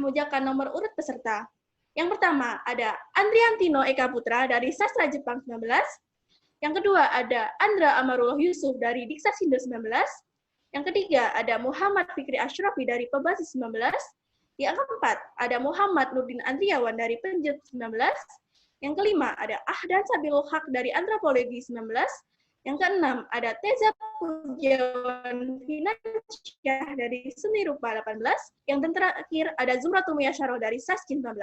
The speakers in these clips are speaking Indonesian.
memujakan nomor urut peserta. Yang pertama ada Andriantino Eka Putra dari Sastra Jepang 19. Yang kedua ada Andra Amarullah Yusuf dari Diksas Indo 19. Yang ketiga ada Muhammad Fikri Asyrafi dari Pebasis 19. Yang keempat ada Muhammad Nurdin Andriawan dari Penjet 19. Yang kelima ada Ahdan Sabilul Haq dari Antropologi 19. Yang keenam ada Teza Pujiawan Finansyah dari Seni Rupa 18. Yang terakhir ada Zumratul Muyasyarah dari Saskin 19.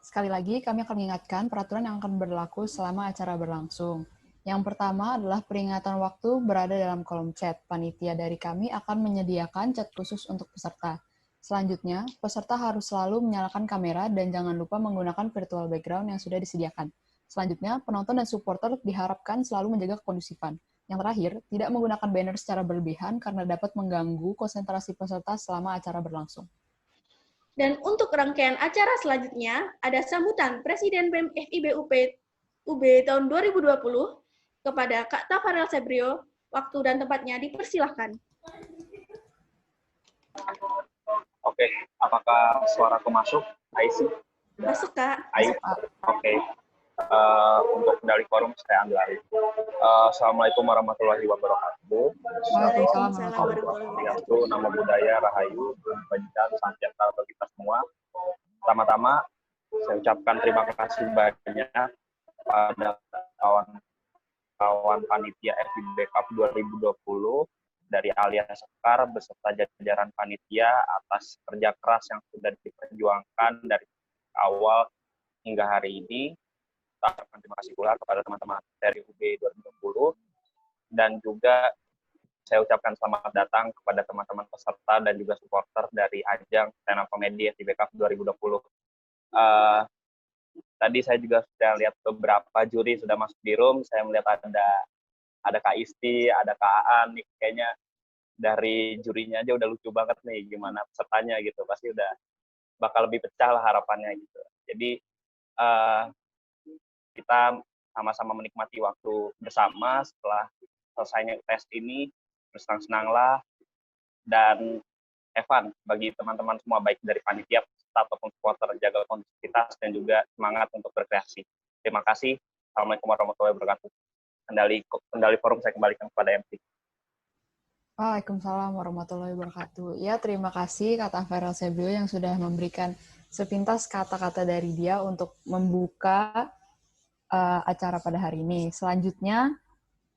Sekali lagi, kami akan mengingatkan peraturan yang akan berlaku selama acara berlangsung. Yang pertama adalah peringatan waktu berada dalam kolom chat. Panitia dari kami akan menyediakan chat khusus untuk peserta. Selanjutnya, peserta harus selalu menyalakan kamera dan jangan lupa menggunakan virtual background yang sudah disediakan. Selanjutnya, penonton dan supporter diharapkan selalu menjaga kondusifan. Yang terakhir, tidak menggunakan banner secara berlebihan karena dapat mengganggu konsentrasi peserta selama acara berlangsung. Dan untuk rangkaian acara selanjutnya, ada sambutan Presiden BEM FIB UB tahun 2020 kepada Kak Tafarel Sebrio. Waktu dan tempatnya dipersilahkan. Oke, apakah suaraku masuk? Aisy? Masuk, Kak. Ayo. Oke. Untuk dari forum saya ambil alih. Assalamualaikum warahmatullahi wabarakatuh. Waalaikumsalam warahmatullahi wabarakatuh. Nama budaya Rahayu, Kebajikan, Salam Sejahtera bagi kita semua. Pertama-tama, saya ucapkan terima kasih banyak pada kawan-kawan panitia FIB Cup 2020 dari Alias Sekar beserta jajaran panitia atas kerja keras yang sudah diperjuangkan dari awal hingga hari ini. Terima kasih pula kepada teman-teman dari UB 2020 dan juga saya ucapkan selamat datang kepada teman-teman peserta dan juga supporter dari ajang stand up comedy FIB Cup 2020. Tadi saya juga sudah lihat beberapa juri sudah masuk di room. Saya melihat ada Kak Isti, ada Kak Aan, nih kayaknya dari jurinya aja udah lucu banget nih gimana pesertanya gitu. Pasti udah bakal lebih pecah lah harapannya gitu. Jadi kita sama-sama menikmati waktu bersama setelah selesainya tes ini, bersenang-senanglah, dan Evan, bagi teman-teman semua, baik dari panitia, peserta, ataupun supporter, jaga kondusivitas dan juga semangat untuk berkreasi. Terima kasih. Assalamualaikum warahmatullahi wabarakatuh. Kendali forum saya kembalikan kepada MC. Waalaikumsalam warahmatullahi wabarakatuh. Ya, terima kasih Kak Tafarel Sebrio yang sudah memberikan sepintas kata-kata dari dia untuk membuka acara pada hari ini. Selanjutnya,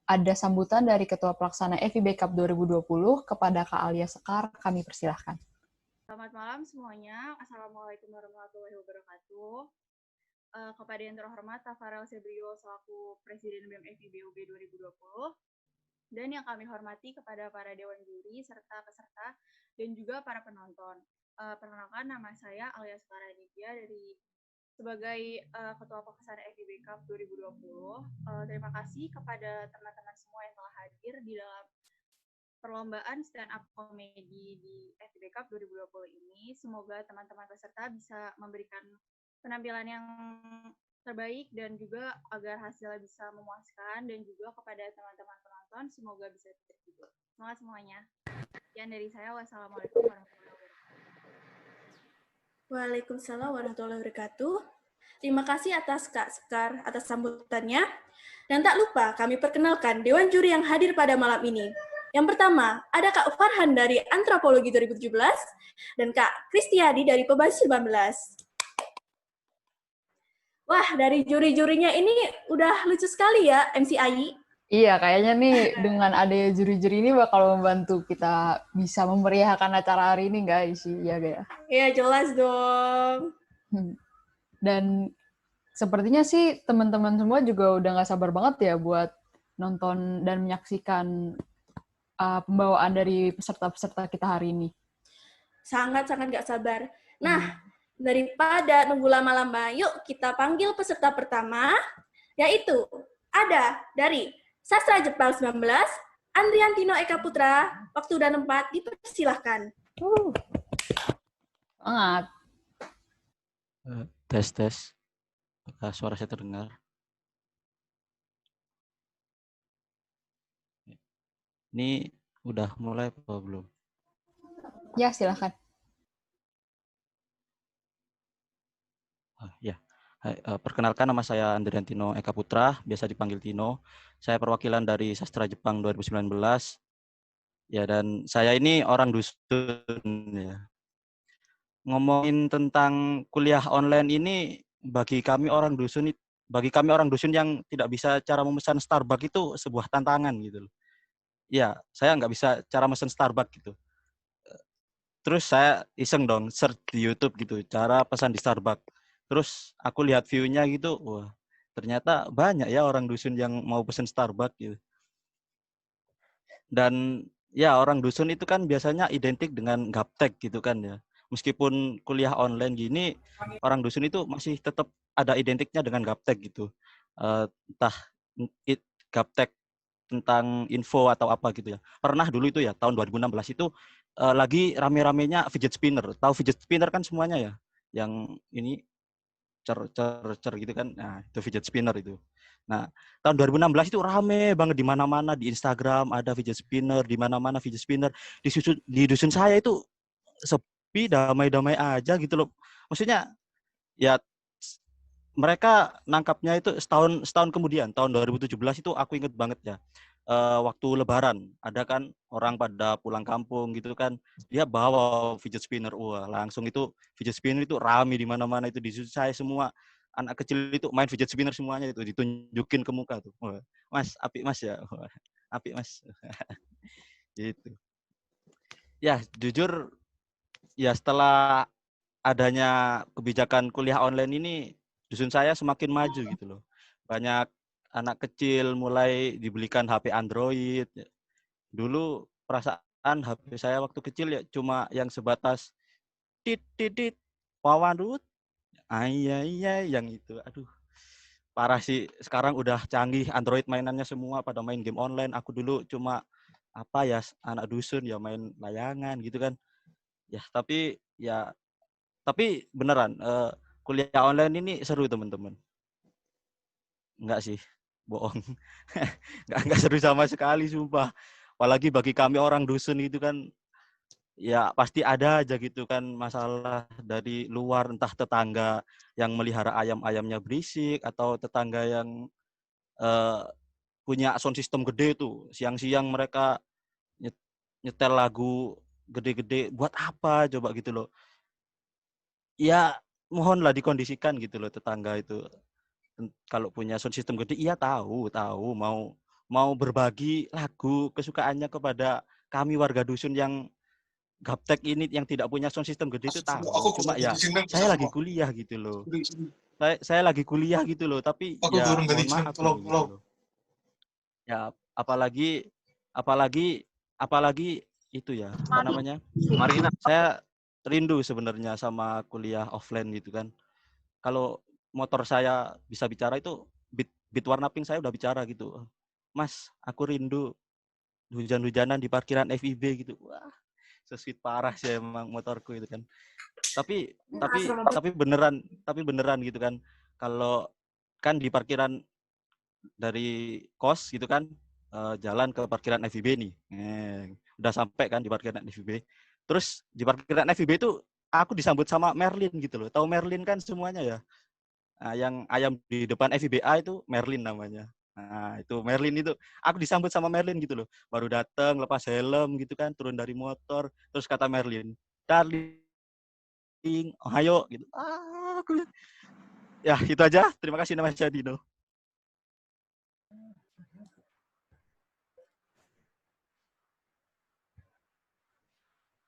ada sambutan dari Ketua Pelaksana FIB Cup 2020 kepada Kak Alia Sekar. Kami persilahkan. Selamat malam semuanya. Assalamualaikum warahmatullahi wabarakatuh. Kepada yang terhormat Tafarel Sebrio selaku Presiden BEM FIB UB 2020, dan yang kami hormati kepada para dewan juri serta peserta dan juga para penonton. Perkenalkan, nama saya Alia Sekar Aditya sebagai Ketua Pelaksana FIB Cup 2020. Terima kasih kepada teman-teman semua yang telah hadir di dalam perlombaan stand up comedy di FIB Cup 2020 ini. Semoga teman-teman peserta bisa memberikan penampilan yang terbaik dan juga agar hasilnya bisa memuaskan, dan juga kepada teman-teman penonton semoga bisa terhibur. Semangat semuanya. Sekian dari saya. Wassalamualaikum warahmatullahi wabarakatuh. Waalaikumsalam warahmatullahi wabarakatuh. Terima kasih atas Kak Sekar atas sambutannya. Dan tak lupa kami perkenalkan Dewan Juri yang hadir pada malam ini. Yang pertama, ada Kak Farhan dari Antropologi 2017 dan Kak Kristiadi dari Pebasis 19. Wah, dari juri-jurinya ini udah lucu sekali ya, MC Ayi. Iya, kayaknya nih dengan adanya juri-juri ini bakal membantu kita bisa memeriahkan acara hari ini, guys. Iya, gak ya? Iya, jelas dong. Dan sepertinya sih teman-teman semua juga udah gak sabar banget ya buat nonton dan menyaksikan pembawaan dari peserta-peserta kita hari ini. Sangat-sangat gak sabar. Nah, daripada nunggu lama-lama, yuk kita panggil peserta pertama, yaitu ada dari Sastra Jepang 19, Andriantino Eka Putra. Waktu dan tempat dipersilahkan. Semangat. Tes. Apakah suara saya terdengar? Ini udah mulai apa belum? Ya, silahkan. Perkenalkan, nama saya Andriantino Eka Putra, biasa dipanggil Tino. Saya perwakilan dari Sastra Jepang 2019. Ya, dan saya ini orang dusun ya. Ngomongin tentang kuliah online ini, bagi kami orang dusun yang tidak bisa cara memesan Starbucks itu sebuah tantangan gitu loh. Ya, saya nggak bisa cara memesan Starbucks gitu. Terus saya iseng dong search di YouTube gitu, cara pesan di Starbucks. Terus aku lihat view-nya gitu, wah ternyata banyak ya orang dusun yang mau pesan Starbucks gitu. Dan ya orang dusun itu kan biasanya identik dengan gaptek gitu kan ya. Meskipun kuliah online gini, orang dusun itu masih tetap ada identiknya dengan gaptek gitu. Entah gaptek tentang info atau apa gitu ya. Pernah dulu itu ya, tahun 2016 itu lagi rame-ramenya fidget spinner. Tahu fidget spinner kan semuanya ya? Yang ini cer gitu kan. Nah, itu fidget spinner itu. Nah, tahun 2016 itu rame banget di mana-mana, di Instagram ada fidget spinner, di mana-mana fidget spinner. Di dusun saya itu sepi, damai-damai aja gitu loh. Maksudnya ya mereka nangkapnya itu setahun setahun kemudian, tahun 2017 itu aku inget banget ya. Waktu Lebaran ada kan orang pada pulang kampung gitu kan, dia bawa fidget spinner, wah langsung itu fidget spinner itu rame di mana-mana, itu di saya semua anak kecil itu main fidget spinner semuanya, itu ditunjukin ke muka tuh, wah, mas apik mas ya, wah, apik mas. Gitu ya, jujur ya, setelah adanya kebijakan kuliah online ini, dusun saya semakin maju gitu loh. Banyak anak kecil mulai dibelikan HP Android. Dulu perasaan HP saya waktu kecil ya cuma yang sebatas tit tit tit wawadut. Iya iya yang itu. Aduh, parah sih. Sekarang udah canggih Android, mainannya semua pada main game online. Aku dulu cuma apa ya, anak dusun ya main layangan gitu kan. Ya, tapi beneran kuliah online ini seru teman-teman. Enggak sih, bohong. Enggak seru sama sekali sumpah. Apalagi bagi kami orang dusun itu kan, ya pasti ada aja gitu kan masalah dari luar, entah tetangga yang melihara ayam-ayamnya berisik, atau tetangga yang eh, punya sound system gede tuh. Siang-siang mereka nyetel lagu gede-gede, buat apa coba gitu loh. Ya mohonlah dikondisikan gitu loh tetangga itu. Kalau punya sound system gede, iya tahu mau berbagi lagu kesukaannya kepada kami warga dusun yang gaptek ini, yang tidak punya sound system gede itu tahu. Cuma ya saya lagi kuliah gitu loh. Saya lagi kuliah gitu loh, tapi ya mohon maaf ini gitu loh. Ya apalagi apalagi apalagi itu ya, apa namanya? Marina. Saya rindu sebenarnya sama kuliah offline gitu kan. Kalau motor saya bisa bicara itu, beat warna pink saya udah bicara gitu. Mas, aku rindu hujan-hujanan di parkiran FIB gitu. Wah, sweet parah sih emang motorku itu kan. Tapi beneran gitu kan. Kalau kan di parkiran dari kos gitu kan, jalan ke parkiran FIB nih. Udah sampai kan di parkiran FIB. Terus di parkiran FIB itu aku disambut sama Merlin gitu loh. Tahu Merlin kan semuanya ya. Nah, yang ayam di depan FIBA itu Merlin namanya. Nah, itu Merlin itu. Aku disambut sama Merlin gitu loh. Baru datang, lepas helm gitu kan, turun dari motor. Terus kata Merlin, "Darling, ayo," gitu. Ya, itu aja. Terima kasih nama saya Dino.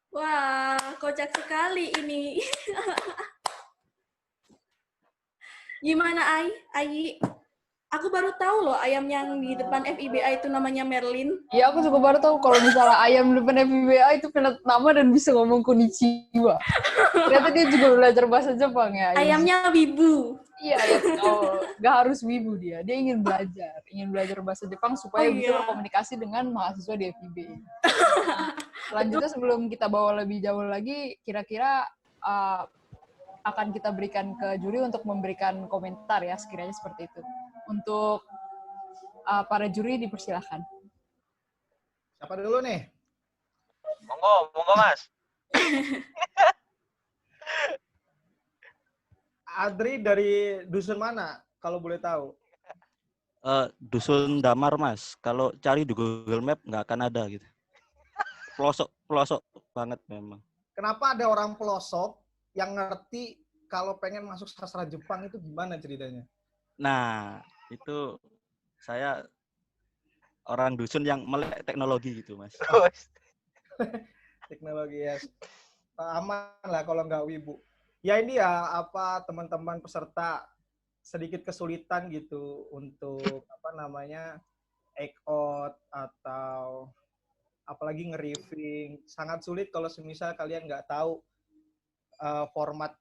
Wah, kocak sekali ini. Gimana, Ai? Aku baru tahu loh ayam yang di depan FIBA itu namanya Merlin. Iya, aku juga baru tahu kalau misalnya ayam di depan FIBA itu punya nama dan bisa ngomong konnichiwa. Ternyata dia juga belajar bahasa Jepang ya. Ayamnya Wibu. Iya, ayam. Oh, nggak harus wibu dia. Dia ingin belajar bahasa Jepang supaya bisa berkomunikasi dengan mahasiswa di FIB. Selanjutnya sebelum kita bawa lebih jauh lagi, kira-kira akan kita berikan ke juri untuk memberikan komentar ya, sekiranya seperti itu. Untuk para juri dipersilahkan. Siapa dulu nih? Monggo Mas. Adri dari dusun mana kalau boleh tahu? Dusun Damar, Mas. Kalau cari di Google Map nggak akan ada gitu. Pelosok banget memang. Kenapa ada orang pelosok yang ngerti kalau pengen masuk sastra Jepang itu gimana ceritanya? Nah, itu saya orang dusun yang melek teknologi gitu, Mas. Teknologi ya. Aman lah kalau nggak wibu. Ya ini ya apa teman-teman peserta sedikit kesulitan gitu untuk apa namanya act out atau apalagi nge-riffing. Sangat sulit kalau semisal kalian nggak tahu format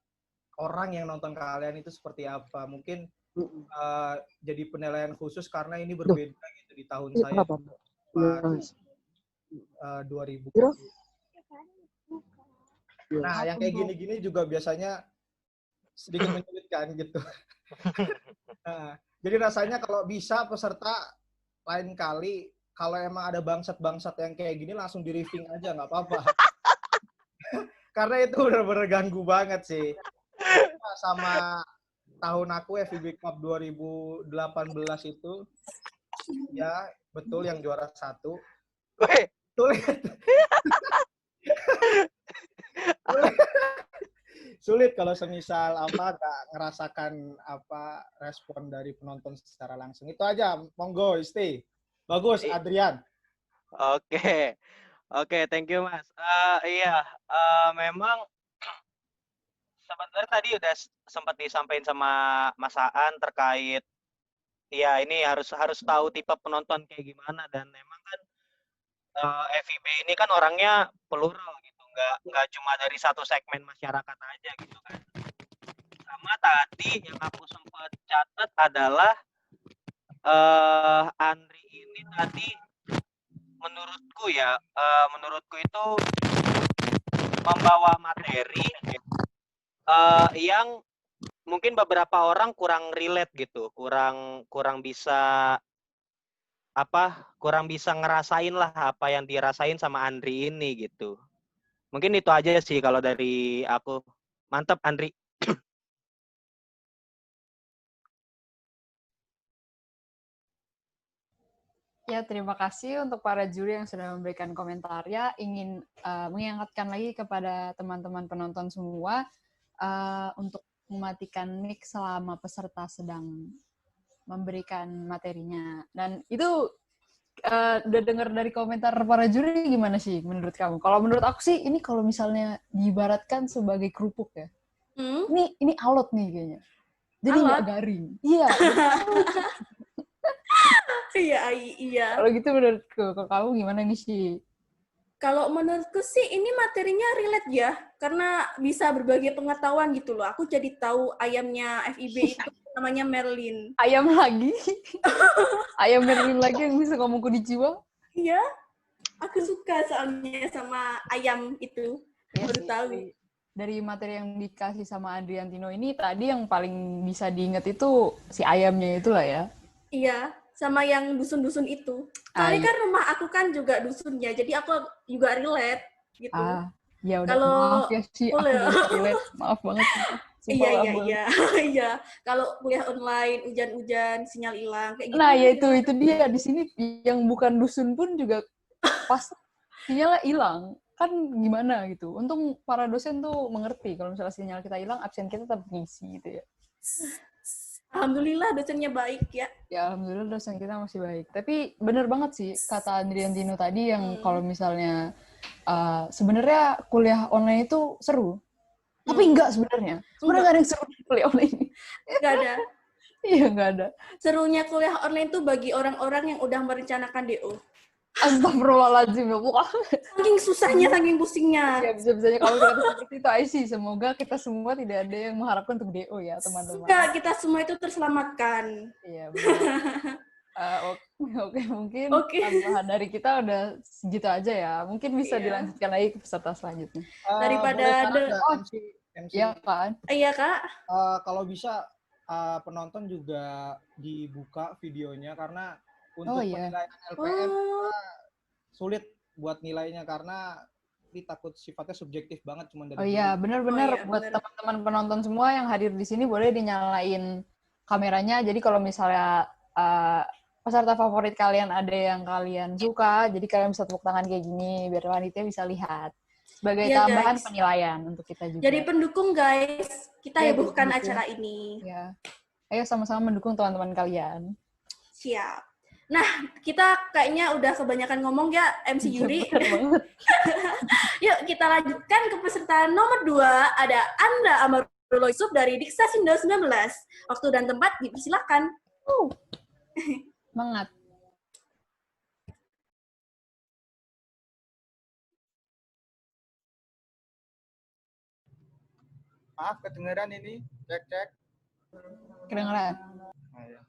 orang yang nonton kalian itu seperti apa. Mungkin jadi penilaian khusus karena ini berbeda gitu di tahun saya 2000. Nah, yang kayak gini-gini juga biasanya sedikit menyulitkan gitu. Nah, jadi rasanya kalau bisa peserta lain kali kalau emang ada bangsat-bangsat yang kayak gini langsung di riffing aja nggak apa-apa. Karena itu bener-bener ganggu banget sih. Sama tahun aku FIB Cup 2018 itu ya betul yang juara 1. Sulit kalau semisal apa nggak ngerasakan apa respon dari penonton secara langsung. Itu aja, monggo Isti. Bagus Adrian. Oke, thank you Mas. Iya, memang sebenarnya tadi udah sempat disampaikan sama Mas Aan terkait ya ini harus tahu tipe penonton kayak gimana dan memang kan FIB ini kan orangnya plural gitu, nggak cuma dari satu segmen masyarakat aja gitu kan. Sama tadi yang aku sempat catat adalah Andri ini tadi menurutku itu membawa materi yang mungkin beberapa orang kurang relate gitu, kurang bisa ngerasain lah apa yang dirasain sama Andri ini gitu. Mungkin itu aja sih kalau dari aku. Mantap Andri. Ya, terima kasih untuk para juri yang sudah memberikan komentarnya. Ingin mengingatkan lagi kepada teman-teman penonton semua untuk mematikan mic selama peserta sedang memberikan materinya. Dan itu udah dengar dari komentar para juri gimana sih menurut kamu? Kalau menurut aku sih ini kalau misalnya diibaratkan sebagai kerupuk ya. Ini alot nih kayaknya. Jadi nggak garing. Iya. Iya. Kalau gitu menurutku, kalau kamu gimana nih sih? Kalau menurutku sih ini materinya relate ya, karena bisa berbagi pengetahuan gitu loh. Aku jadi tahu ayamnya FIB itu namanya Merlin. Ayam lagi? Ayam Merlin lagi yang bisa ngomong konnichiwa? Iya, aku suka soalnya sama ayam itu. Ya, baru tahu. Dari materi yang dikasih sama Adriantino ini, tadi yang paling bisa diingat itu si ayamnya itulah ya? Iya, sama yang dusun-dusun itu. Soalnya kan rumah aku kan juga dusun ya, jadi aku juga relate gitu. Ya udah, kalau maaf ya sih, aku gak relate. Maaf banget. Iya. Kalau kuliah online, hujan-hujan, sinyal hilang, kayak gitu. Nah, ya itu dia. Di sini yang bukan dusun pun juga pas sinyalnya hilang. Kan gimana gitu. Untung para dosen tuh mengerti kalau misalnya sinyal kita hilang, absen kita tetap ngisi gitu ya. Alhamdulillah dosennya baik ya. Ya, alhamdulillah dosen kita masih baik. Tapi bener banget sih kata Andriantino tadi yang kalau misalnya sebenarnya kuliah online itu seru. Tapi enggak sebenarnya. Sebenarnya enggak ada yang seru di kuliah online ini. Enggak ada. Iya, enggak ada. Serunya kuliah online tuh bagi orang-orang yang udah merencanakan DO. Astagfirullahaladzim ya Allah. Saking susahnya, saking pusingnya. Ya bisa-bisanya kalau kita seperti itu, Aisyah. Semoga kita semua tidak ada yang mengharapkan untuk DO ya, teman-teman. Enggak, kita semua itu terselamatkan. Iya, benar. Oke, mungkin tambahan dari kita udah segitu aja ya. Mungkin bisa dilanjutkan lagi ke peserta selanjutnya. Daripada Iya kan? Iya Kak. Kalau bisa penonton juga dibuka videonya karena untuk penilaian LPM sulit buat nilainya karena Tapi takut sifatnya subjektif banget cuma dari Oh iya, dulu. benar-benar Oh iya, buat benar. teman-teman penonton semua yang hadir di sini boleh dinyalain kameranya. Jadi kalau misalnya peserta favorit kalian ada yang kalian suka, jadi kalian bisa tepuk tangan kayak gini biar panitia bisa lihat. Sebagai Iya, tambahan guys. penilaian untuk kita juga. Jadi pendukung, guys. Kita Iya, hebohkan pendukung. acara ini. Ya. Ayo sama-sama mendukung teman-teman kalian. Siap. Nah, kita kayaknya udah kebanyakan ngomong ya, MC Yuri. Bener banget. Yuk, kita lanjutkan ke peserta nomor 2. Ada Andra Amarullah Yusuf dari Diksasindo 19. Waktu dan tempat dipersilakan. Semangat. Maaf, kedengeran ini. Cek. Kedengeran. Ayo.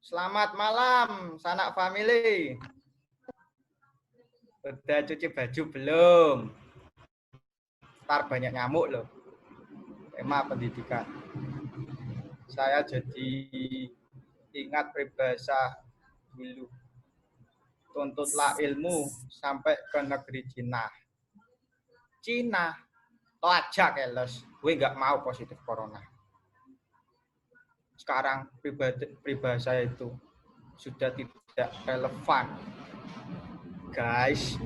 Selamat malam, sanak family. Udah cuci baju belum? Ntar banyak nyamuk loh. Tema pendidikan. Saya jadi ingat peribahasa dulu. Tuntutlah ilmu sampai ke negeri Cina. Cina, toh aja keles. Gue nggak mau positif corona. Sekarang peribahasa itu sudah tidak relevan. Guys,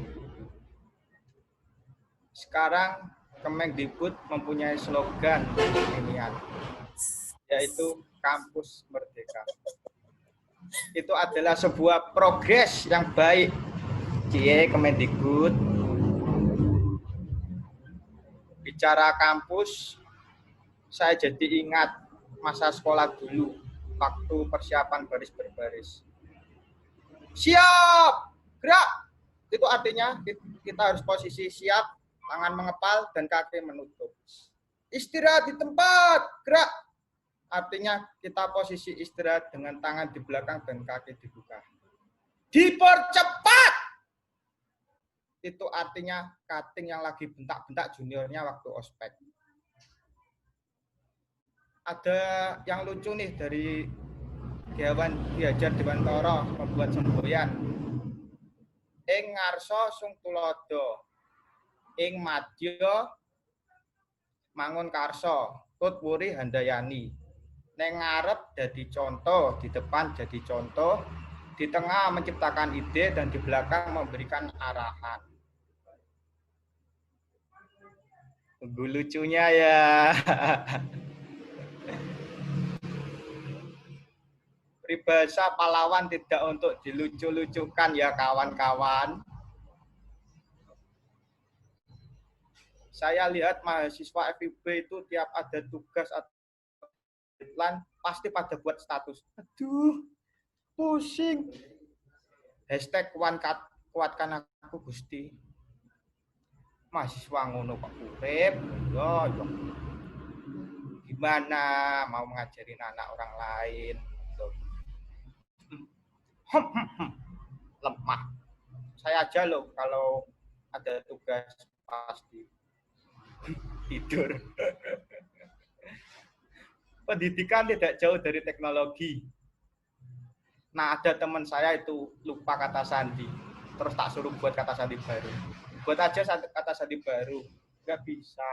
sekarang Kemendikbud mempunyai slogan kekinian, yaitu Kampus Merdeka. Itu adalah sebuah progres yang baik. Cie Kemendikbud. Bicara kampus, saya jadi ingat masa sekolah dulu, waktu persiapan baris berbaris. Siap, gerak. Itu artinya kita harus posisi siap, tangan mengepal dan kaki menutup. Istirahat di tempat, gerak. Artinya kita posisi istirahat dengan tangan di belakang dan kaki dibuka. Dipercepat. Itu artinya cutting yang lagi bentak-bentak juniornya waktu ospek. Ada yang lucu nih dari Ki Hajar Dewantara membuat semboyan. Ing ngarsa sung tulodo, ing madya mangun karsa, tut wuri handayani. Neng ngarep jadi contoh, di depan jadi contoh, di tengah menciptakan ide dan di belakang memberikan arahan. Tunggu lucunya ya. Peribahasa pahlawan tidak untuk dilucu-lucukan ya kawan-kawan. Saya lihat mahasiswa FIB itu tiap ada tugas atau deadline pasti pada buat status. Aduh, pusing. Hashtag kuatkan aku Gusti. Mahasiswa ngono kok urip. Yo. Gimana mau ngajarin anak orang lain? Lemah. Saya aja loh kalau ada tugas pasti tidur. Pendidikan tidak jauh dari teknologi. Nah, ada teman saya itu lupa kata sandi. Terus tak suruh buat kata sandi baru. Buat aja kata sandi baru. Nggak bisa.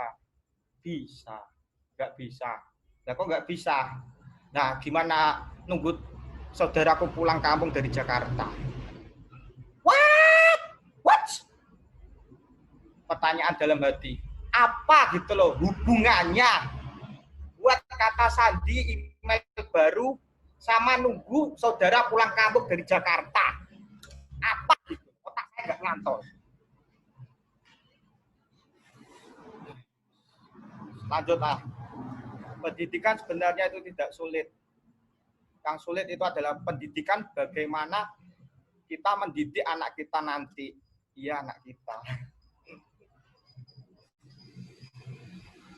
Bisa. Nggak bisa. Nah, kok nggak bisa? Nah, gimana nunggu saudaraku pulang kampung dari Jakarta? What? Pertanyaan dalam hati. Apa gitu loh hubungannya buat kata sandi email baru sama nunggu saudara pulang kampung dari Jakarta? Apa gitu? Otak saya nggak ngantol. Lanjutlah. Pendidikan sebenarnya itu tidak sulit. Yang sulit itu adalah pendidikan bagaimana kita mendidik anak kita nanti. Iya, anak kita.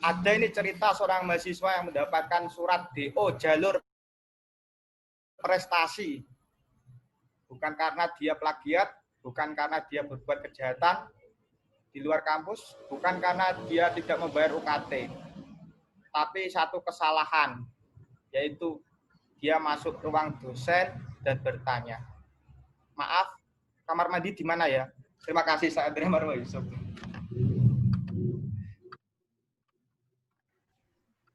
Ada ini cerita seorang mahasiswa yang mendapatkan surat DO jalur prestasi. Bukan karena dia plagiat, bukan karena dia berbuat kejahatan di luar kampus, bukan karena dia tidak membayar UKT. Tapi satu kesalahan, yaitu dia masuk ruang dosen dan bertanya, maaf, kamar mandi di mana ya? Terima kasih Kak Andrea Marwa Yusuf.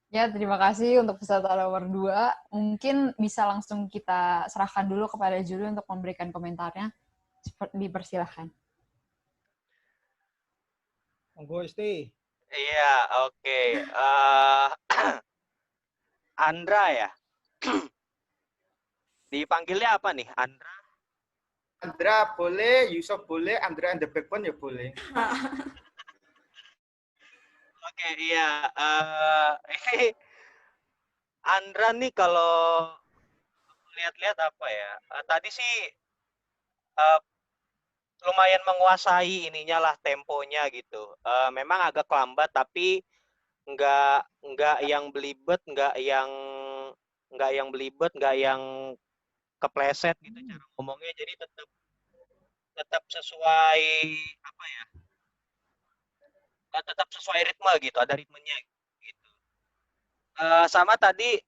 Ya, terima kasih untuk peserta nomor 2. Mungkin bisa langsung kita serahkan dulu kepada juri untuk memberikan komentarnya. Dipersilahkan. Monggo Isti. Iya, oke. Andra ya? Dipanggilnya apa nih? Andra? Andra boleh, Yusuf boleh, Andra and the Backbone ya boleh. Oke, iya. Ini Andra nih kalau lihat-lihat apa ya? Tadi sih lumayan menguasai ininya lah temponya gitu. Memang agak lambat tapi nggak yang belibet, nggak yang belibet, nggak yang kepleset gitu cara ngomongnya. Jadi tetap sesuai apa ya? Tetap sesuai ritme gitu, ada ritmenya gitu. Sama tadi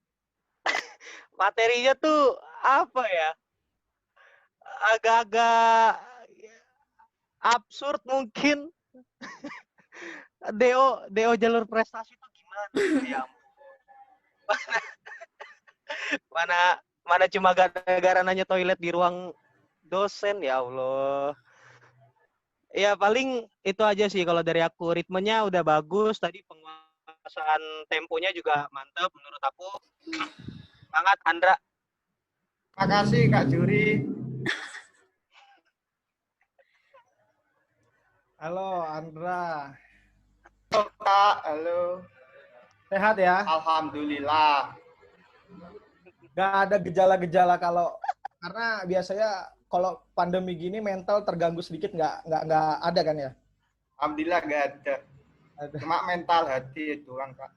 materinya tuh apa ya? Agak-agak absurd mungkin. DO jalur prestasi itu gimana? Ya mana cuma gara-gara nanya toilet di ruang dosen, ya Allah. Ya paling itu aja sih kalau dari aku. Ritmenya udah bagus, tadi penguasaan temponya juga mantap menurut aku. Semangat Andra. Makasih Kak Juri. Halo Andra. Halo Kak, halo. Sehat ya? Alhamdulillah. Gak ada gejala-gejala karena biasanya kalau pandemi gini mental terganggu sedikit nggak ada kan ya? Alhamdulillah gak ada. Cuma mental hati itu kan Kak.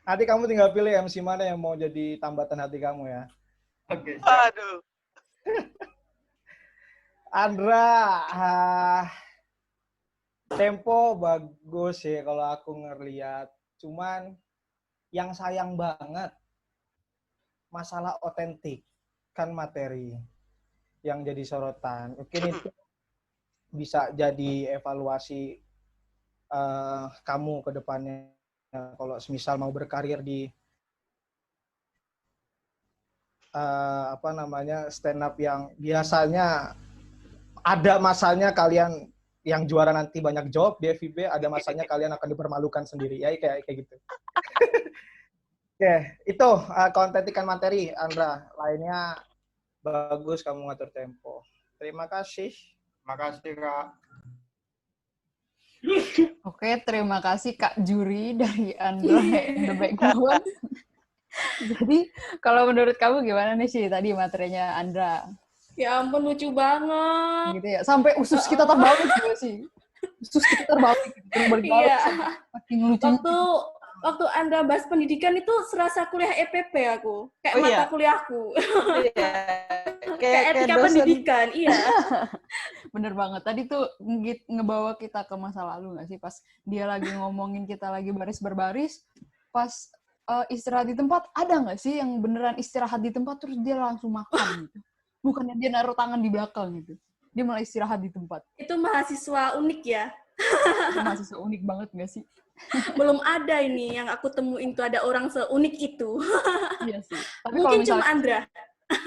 Nanti kamu tinggal pilih MC mana yang mau jadi tambatan hati kamu ya. Oke. Aduh. Andra, tempo bagus ya kalau aku ngeliat. Cuman yang sayang banget masalah otentik kan materi yang jadi sorotan. Mungkin itu bisa jadi evaluasi kamu ke depannya kalau semisal mau berkarir di stand up yang biasanya ada masanya kalian yang juara nanti banyak job di FIB, ada masanya kalian akan dipermalukan sendiri ya kayak gitu. Oke, itu kontentikan materi Andra, lainnya bagus kamu ngatur tempo. Terima kasih. Terima kasih Kak. Oke, terima kasih Kak Juri dari Andra and the Backbone. Jadi, kalau menurut kamu gimana nih sih tadi materinya Andra? Ya ampun, lucu banget. Gitu ya, sampai usus kita terbalik juga sih. Usus kita terbalik. Iya. Makin lucu. Waktu Anda bahas pendidikan itu serasa kuliah EPP aku. Kayak mata kuliahku. Iya. Kayak etika pendidikan, iya. Bener banget. Tadi tuh ngebawa kita ke masa lalu nggak sih? Pas dia lagi ngomongin kita lagi baris berbaris, pas istirahat di tempat, ada nggak sih yang beneran istirahat di tempat terus dia langsung makan gitu? Bukannya dia naruh tangan di belakang gitu. Dia malah istirahat di tempat. Itu mahasiswa unik ya? Itu mahasiswa unik banget nggak sih? Belum ada ini yang aku temuin tuh ada orang seunik itu. Iya sih. Tapi mungkin misalnya, cuma Andra.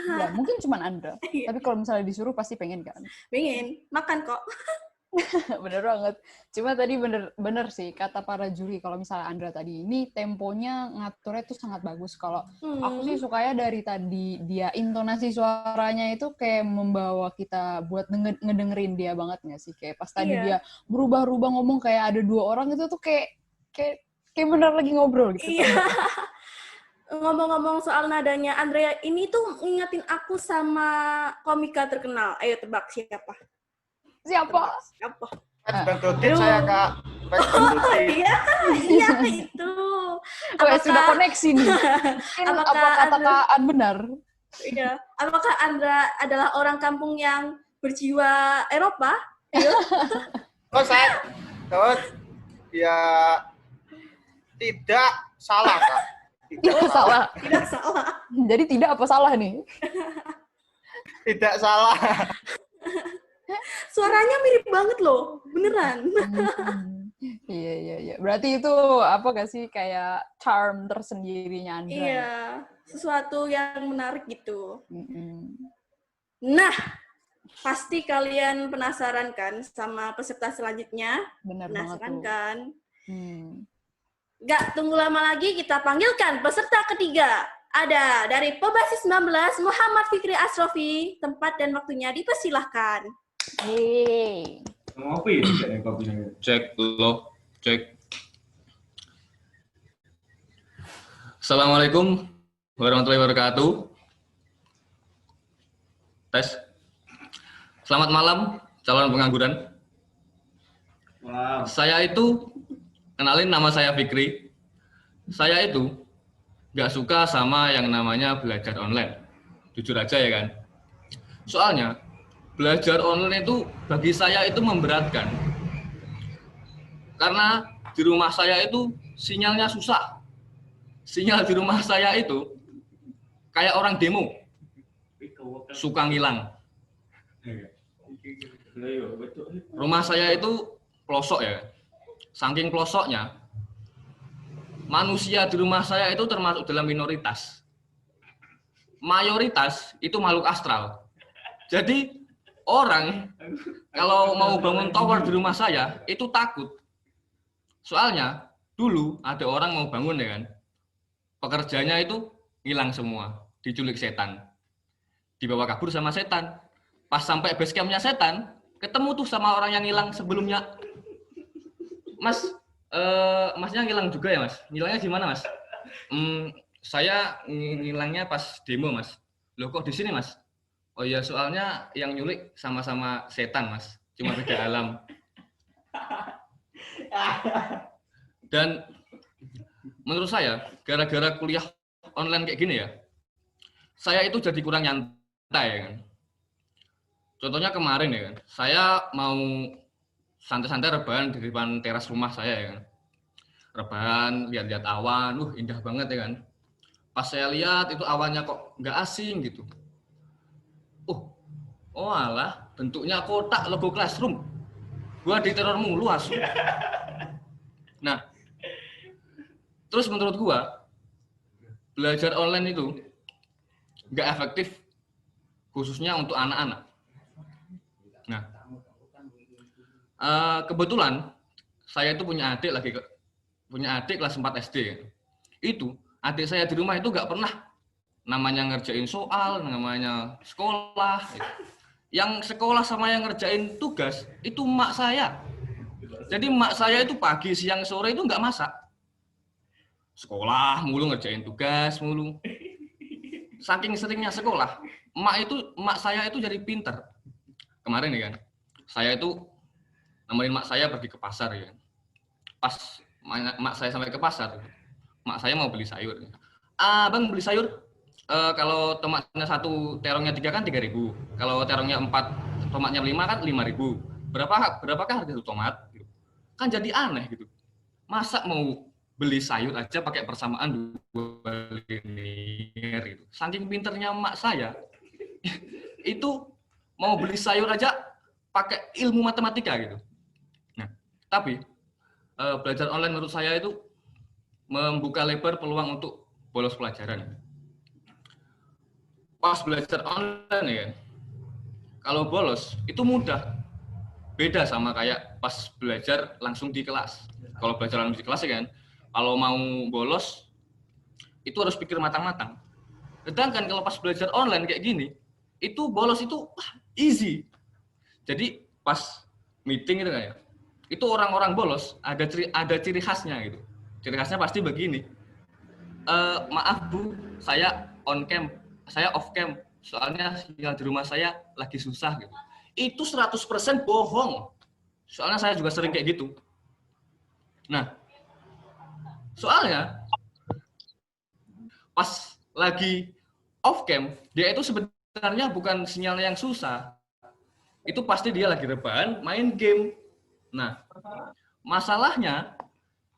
Ya, mungkin cuma Andra. Tapi kalau misalnya disuruh pasti pengen kan? Pengen. Makan kok. Bener banget. Cuma tadi bener sih kata para juri kalau misalnya Andra tadi ini temponya ngaturnya tuh sangat bagus. Kalau aku sih sukanya dari tadi dia intonasi suaranya itu kayak membawa kita buat ngedengerin dia banget nggak sih? Kayak pas tadi dia berubah-ubah ngomong kayak ada dua orang itu tuh kayak bener lagi ngobrol gitu. Iya. Ngomong-ngomong soal nadanya Andrea ini tuh ngingetin aku sama komika terkenal. Ayo tebak siapa? Siapa? Bentutin saya Kak. Iya itu. Sudah koneksi nih. Apakah kata-kataan benar? Iya. Apakah Andra adalah orang kampung yang berjiwa Eropa? Oh saya, ya tidak salah Kak. Tidak salah. Tidak salah. Jadi tidak apa salah nih? Tidak salah. Suaranya mirip banget loh, beneran. Iya. Berarti itu apa gak sih kayak charm tersendirinya Andra? Iya, sesuatu yang menarik gitu. Mm-mm. Nah, pasti kalian penasaran kan sama peserta selanjutnya? Benar banget Penasaran tuh. kan? Hmm. Gak tunggu lama lagi, kita panggilkan peserta ketiga. Ada dari Pebasis 19, Muhammad Fikri Asrofi. Tempat dan waktunya dipersilahkan. Hey. Cek lo, cek. Assalamualaikum warahmatullahi wabarakatuh. Tes. Selamat malam, calon pengangguran. Wow. Saya itu, kenalin nama saya Fikri. Saya itu nggak suka sama yang namanya belajar online. Jujur aja ya kan. Soalnya, belajar online itu bagi saya itu memberatkan. Karena di rumah saya itu sinyalnya susah. Sinyal di rumah saya itu kayak orang demo. Suka ngilang. Rumah saya itu pelosok ya. Saking pelosoknya, manusia di rumah saya itu termasuk dalam minoritas. Mayoritas itu makhluk astral. Jadi orang kalau mau bangun tower di rumah saya itu takut. Soalnya dulu ada orang mau bangun ya kan. Pekerjanya itu hilang semua, diculik setan. Dibawa kabur sama setan. Pas sampai base campnya setan, ketemu tuh sama orang yang hilang sebelumnya. Mas, masnya ngilang juga ya mas? Ngilangnya gimana mas? Saya ngilangnya pas demo mas. Loh kok di sini mas? Oh iya soalnya yang nyulik sama-sama setan mas, cuma beda alam. Dan menurut saya gara-gara kuliah online kayak gini ya, saya itu jadi kurang nyantai ya kan. Contohnya kemarin ya kan, saya mau santai-santai rebahan di depan teras rumah saya ya kan. Rebahan, lihat-lihat awan, indah banget ya kan. Pas saya lihat itu awannya kok nggak asing gitu. Oh alah, bentuknya kotak logo Classroom. Gua diteror mulu asu. Nah, terus menurut gua belajar online itu nggak efektif khususnya untuk anak-anak. Nah, kebetulan saya itu punya adik kelas 4 SD. Itu adik saya di rumah itu nggak pernah namanya ngerjain soal, namanya sekolah. Yang sekolah sama yang ngerjain tugas itu emak saya. Jadi emak saya itu pagi, siang, sore itu nggak masak. Sekolah mulu, ngerjain tugas mulu. Saking seringnya sekolah, emak saya itu jadi pinter. Kemarin ya kan, saya itu nemenin emak saya pergi ke pasar ya. Pas emak saya sampai ke pasar, emak saya mau beli sayur. Bang beli sayur? Kalau tomatnya 1, terongnya 3 kan 3.000. Kalau terongnya 4, tomatnya 5 kan 5.000. Berapakah harga satu tomat? Kan jadi aneh gitu. Masa mau beli sayur aja pakai persamaan 2 linear gitu. Saking pinternya emak saya, itu mau beli sayur aja pakai ilmu matematika gitu. Nah, tapi belajar online menurut saya itu membuka lebar peluang untuk bolos pelajaran. Pas belajar online ya, kalau bolos itu mudah. Beda sama kayak pas belajar langsung di kelas. Kalau belajar langsung di kelas ya kan, kalau mau bolos itu harus pikir matang-matang. Sedangkan kalau pas belajar online kayak gini, itu bolos itu easy. Jadi pas meeting itu kayak, itu orang-orang bolos ada ciri khasnya gitu. Ciri khasnya pasti begini. Maaf Bu, saya on cam. Saya off cam, soalnya sinyal di rumah saya lagi susah gitu. Itu 100% bohong. Soalnya saya juga sering kayak gitu. Nah, soalnya pas lagi off cam, dia itu sebenarnya bukan sinyalnya yang susah. Itu pasti dia lagi rebahan main game. Nah, masalahnya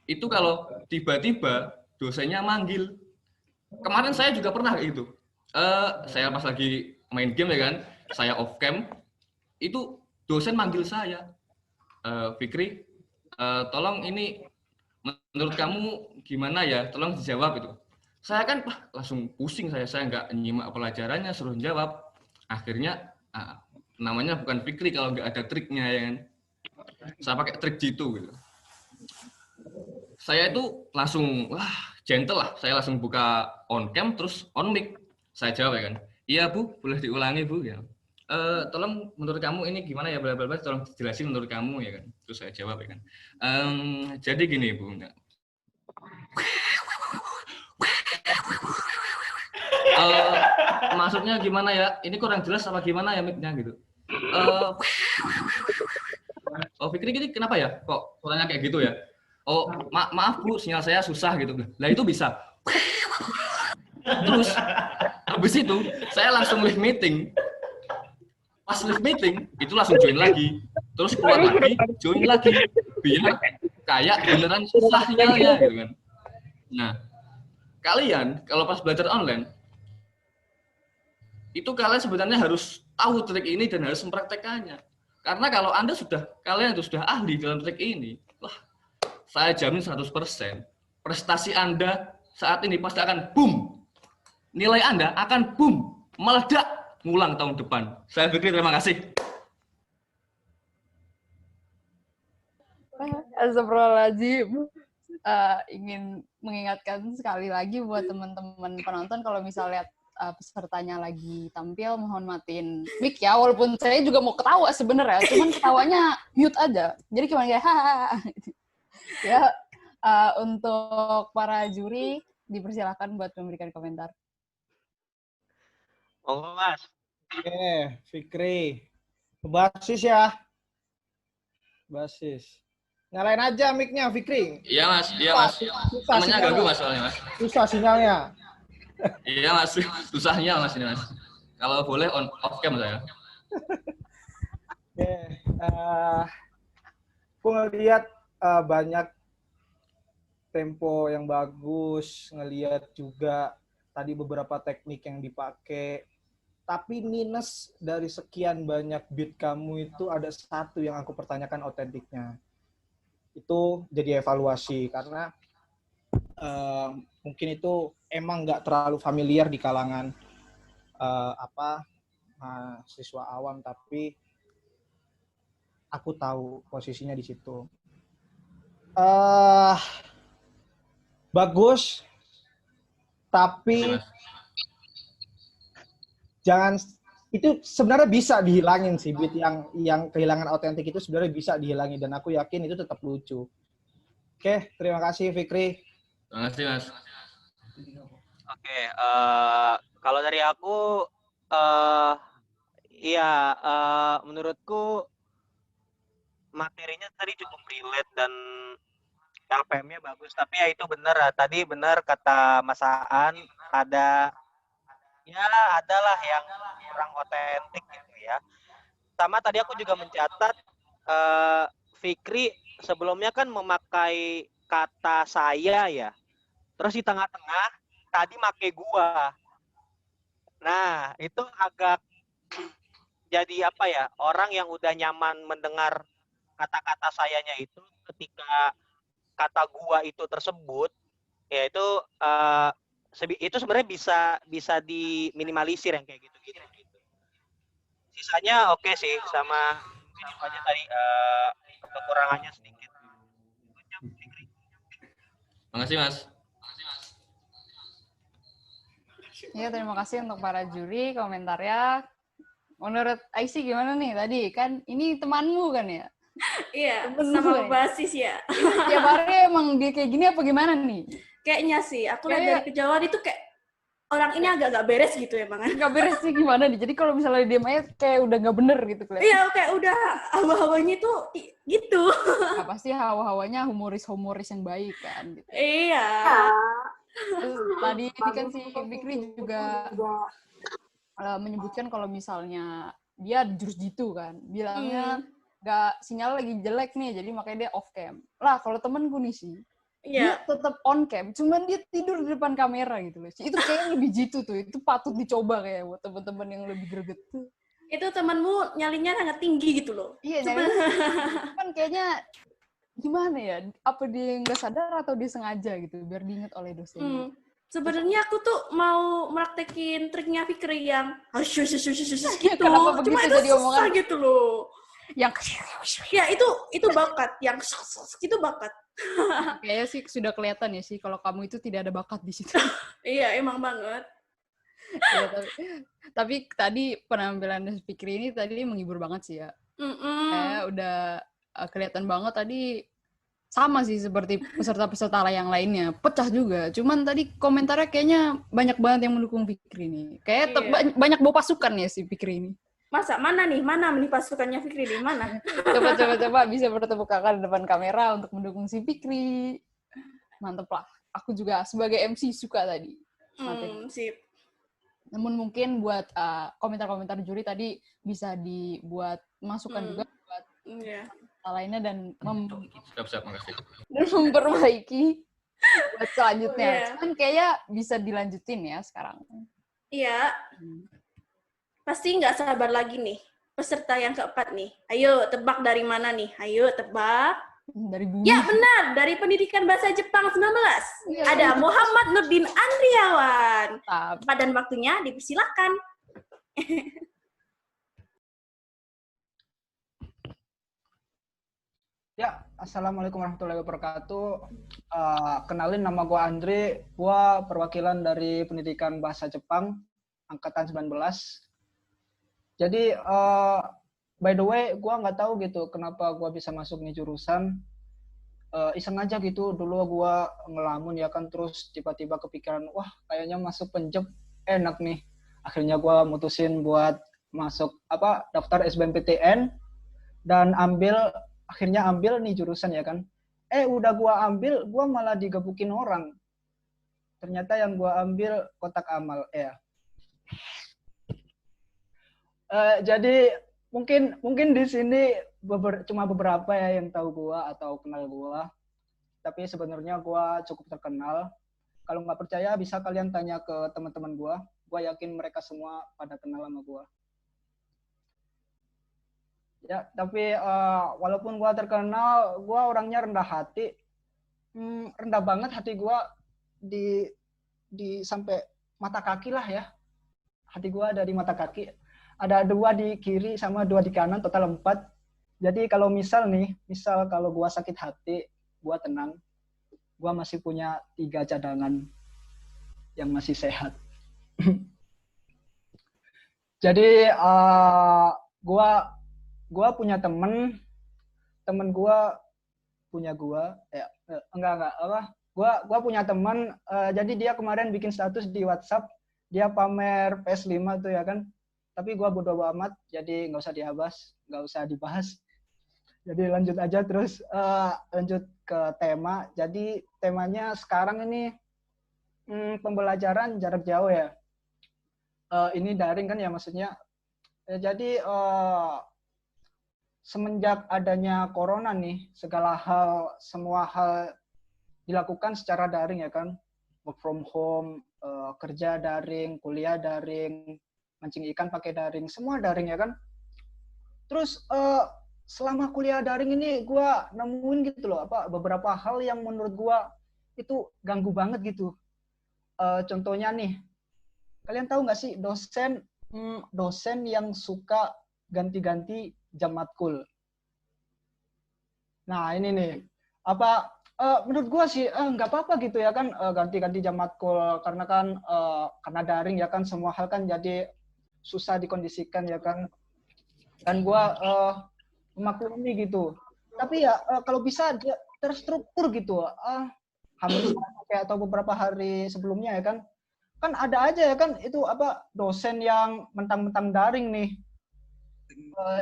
itu kalau tiba-tiba dosennya manggil. Kemarin saya juga pernah kayak gitu. Saya pas lagi main game ya kan, saya off cam, itu dosen manggil saya, Fikri, tolong ini menurut kamu gimana ya? Tolong dijawab itu. Saya kan langsung pusing saya nggak nyimak pelajarannya, suruh jawab. Akhirnya namanya bukan Fikri kalau nggak ada triknya ya kan. Saya pakai trik jitu gitu. Saya itu langsung gentle lah. Saya langsung buka on cam terus on mic. Saya jawab ya kan. Iya Bu, boleh diulangi Bu ya. Tolong menurut kamu ini gimana ya bla bla bla, tolong jelasin menurut kamu ya kan. Terus saya jawab ya kan. Jadi gini Bu. Maksudnya gimana ya? Ini kurang jelas apa gimana ya mic-nya gitu. Oh Fikri ini kenapa ya? Kok suaranya kayak gitu ya? Oh maaf Bu, sinyal saya susah gitu. Lah itu bisa. Terus habis itu saya langsung live meeting. Pas live meeting itu langsung join lagi. Terus keluar lagi, join lagi. Biar kayak beneran susah sinyalnya gitu kan. Nah, kalian kalau pas belajar online itu kalian sebenarnya harus tahu trik ini dan harus mempraktekannya. Karena kalau kalian sudah ahli dalam trik ini, wah, saya jamin 100% prestasi Anda saat ini pasti akan boom. Nilai Anda akan boom, meledak, ngulang tahun depan. Saya pikir terima kasih. Astagfirullahaladzim. Ingin mengingatkan sekali lagi buat teman-teman penonton kalau misalnya pesertanya lagi tampil, mohon matiin mic ya, walaupun saya juga mau ketawa sebenarnya, cuman ketawanya mute aja. Jadi cuma kayak hahaha. Ya, untuk para juri dipersilakan buat memberikan komentar. Oh, Mas. Oke, Fikri. Basis ya. Basis. Nyalain aja mic-nya, Fikri. Iya Mas, iya Mas. Namanya ganggu Mas soalnya Mas. Susah sinyalnya. Iya Mas, susahnya Mas ini Mas. Kalau boleh off cam saya. Oke, aku ngelihat banyak tempo yang bagus, ngelihat juga tadi beberapa teknik yang dipakai. Tapi minus dari sekian banyak beat kamu itu ada satu yang aku pertanyakan otentiknya. Itu jadi evaluasi karena mungkin itu emang nggak terlalu familiar di kalangan mahasiswa awam, tapi aku tahu posisinya di situ. Bagus, tapi jangan, itu sebenarnya bisa dihilangin sih, beat yang kehilangan otentik itu sebenarnya bisa dihilangin, dan aku yakin itu tetap lucu. Oke, terima kasih Fikri. Terima kasih Mas. Oke, kalau dari aku, menurutku materinya tadi cukup relate dan LPM-nya bagus. Tapi ya itu benar, tadi benar kata Mas Aan, adalah yang kurang otentik gitu ya. Sama tadi aku juga mencatat Fikri sebelumnya kan memakai kata saya ya. Terus di tengah-tengah tadi make gua. Nah, itu agak jadi apa ya? Orang yang udah nyaman mendengar kata-kata sayanya itu ketika kata gua itu tersebut, ya itu sebenarnya bisa diminimalisir yang kayak gitu. Sisanya oke sih, sama mungkin itu aja tadi kekurangannya sedikit. Makasih Mas. Ya, terima kasih untuk para juri komentarnya. Menurut Aisy gimana nih tadi? Kan ini temanmu kan ya? Iya, sama basis ya. Ya Bare emang dia kayak gini apa gimana nih? Kayaknya sih, aku lihat dari kejauhan itu kayak orang ini agak gak beres gitu emang. Gak beres sih gimana nih? Jadi kalau misalnya dia aja kayak udah gak bener gitu kelihatan. Iya, kayak udah hawa-hawanya tuh gitu. Nah, pasti hawa-hawanya humoris yang baik kan gitu. Iya. Terus tadi kan si Fikri juga menyebutkan kalau misalnya dia jurus jitu kan, bilangnya nggak sinyal lagi jelek nih, jadi makanya dia off cam. Lah kalau temenku nih sih, dia tetap on cam, cuman dia tidur di depan kamera gitu loh. Itu kayaknya lebih jitu tuh, itu patut dicoba kayak buat temen-temen yang lebih greget tuh. Itu temanmu nyalinya sangat tinggi gitu loh. Iya, kan kayaknya gimana ya? Apa dia nggak sadar atau dia sengaja gitu biar diingat oleh dosennya? Sebenarnya aku tuh mau praktekin triknya Fikri yang gitu. Kenapa begitu Cuma itu jadi susah omongan? gitu loh. Yang Ya itu bakat, yang itu bakat. kayaknya sih sudah kelihatan ya sih kalau kamu itu tidak ada bakat di situ. Iya, emang banget. Ya, tapi tadi penampilan Fikri ini tadi menghibur banget sih ya. Udah kelihatan banget tadi sama sih seperti peserta-peserta yang lainnya. Pecah juga. Cuman tadi komentarnya kayaknya banyak banget yang mendukung Fikri nih. Kayak banyak bawa pasukan ya si Fikri ini. Masa? Mana nih pasukannya Fikri di mana? Coba bisa bertepuk tangan di depan kamera untuk mendukung si Fikri. Mantep lah. Aku juga sebagai MC suka tadi. Sip. Namun mungkin buat komentar-komentar juri tadi bisa dibuat masukan juga buat lainnya dan siap makasih. Dan memperbaiki buat selanjutnya. Cuman kayaknya bisa dilanjutin ya sekarang. Iya. Pasti nggak sabar lagi nih. Peserta yang keempat nih. Ayo tebak dari mana nih? Ayo tebak. Dari bumi. Ya benar, dari Pendidikan Bahasa Jepang 19. Ya, ada Muhammad Nurdin Andriawan. Tempat dan waktunya dipersilakan. Ya, assalamualaikum warahmatullahi wabarakatuh. Kenalin, nama gue Andri. Gue perwakilan dari Pendidikan Bahasa Jepang angkatan 19. Jadi by the way, gue nggak tahu gitu kenapa gue bisa masuk nih jurusan. Iseng aja gitu, dulu gue ngelamun ya kan, terus tiba-tiba kepikiran, wah kayaknya masuk Penjep enak nih. Akhirnya gue mutusin buat masuk daftar SBMPTN dan akhirnya ambil nih jurusan ya kan. Udah gue ambil, gue malah digebukin orang. Ternyata yang gue ambil kotak amal ya. Jadi mungkin di sini cuma beberapa ya yang tahu gua atau kenal gua. Tapi sebenarnya gua cukup terkenal. Kalau nggak percaya bisa kalian tanya ke teman-teman gua. Gua yakin mereka semua pada kenal sama gua. Ya, tapi walaupun gua terkenal, gua orangnya rendah hati. Rendah banget hati gua di sampai mata kaki lah ya. Hati gua ada di mata kaki. Ada 2 di kiri sama 2 di kanan, total 4. Jadi kalau misal kalau gua sakit hati, gua tenang. Gua masih punya 3 cadangan yang masih sehat. Jadi gua punya temen gua punya gua gua punya teman, jadi dia kemarin bikin status di WhatsApp, dia pamer PS5 tuh ya kan. Tapi gue bodo amat, jadi nggak usah dibahas. Jadi lanjut aja terus, lanjut ke tema. Jadi temanya sekarang ini pembelajaran jarak jauh ya. Ini daring kan ya maksudnya. Jadi semenjak adanya corona nih, semua hal dilakukan secara daring ya kan. Work from home, kerja daring, kuliah daring, mancing ikan pakai daring, semua daring ya kan. Terus selama kuliah daring ini gue nemuin gitu loh beberapa hal yang menurut gue itu ganggu banget gitu. Contohnya nih, kalian tahu nggak sih dosen yang suka ganti-ganti jam matkul. Nah ini nih menurut gue sih nggak apa-apa gitu ya kan, ganti-ganti jam matkul karena daring ya kan, semua hal kan jadi susah dikondisikan ya kan, dan gue memaklumi gitu. Tapi ya kalau bisa dia terstruktur gitu, hampir atau beberapa hari sebelumnya ya kan ada aja ya kan itu dosen yang mentang-mentang daring nih,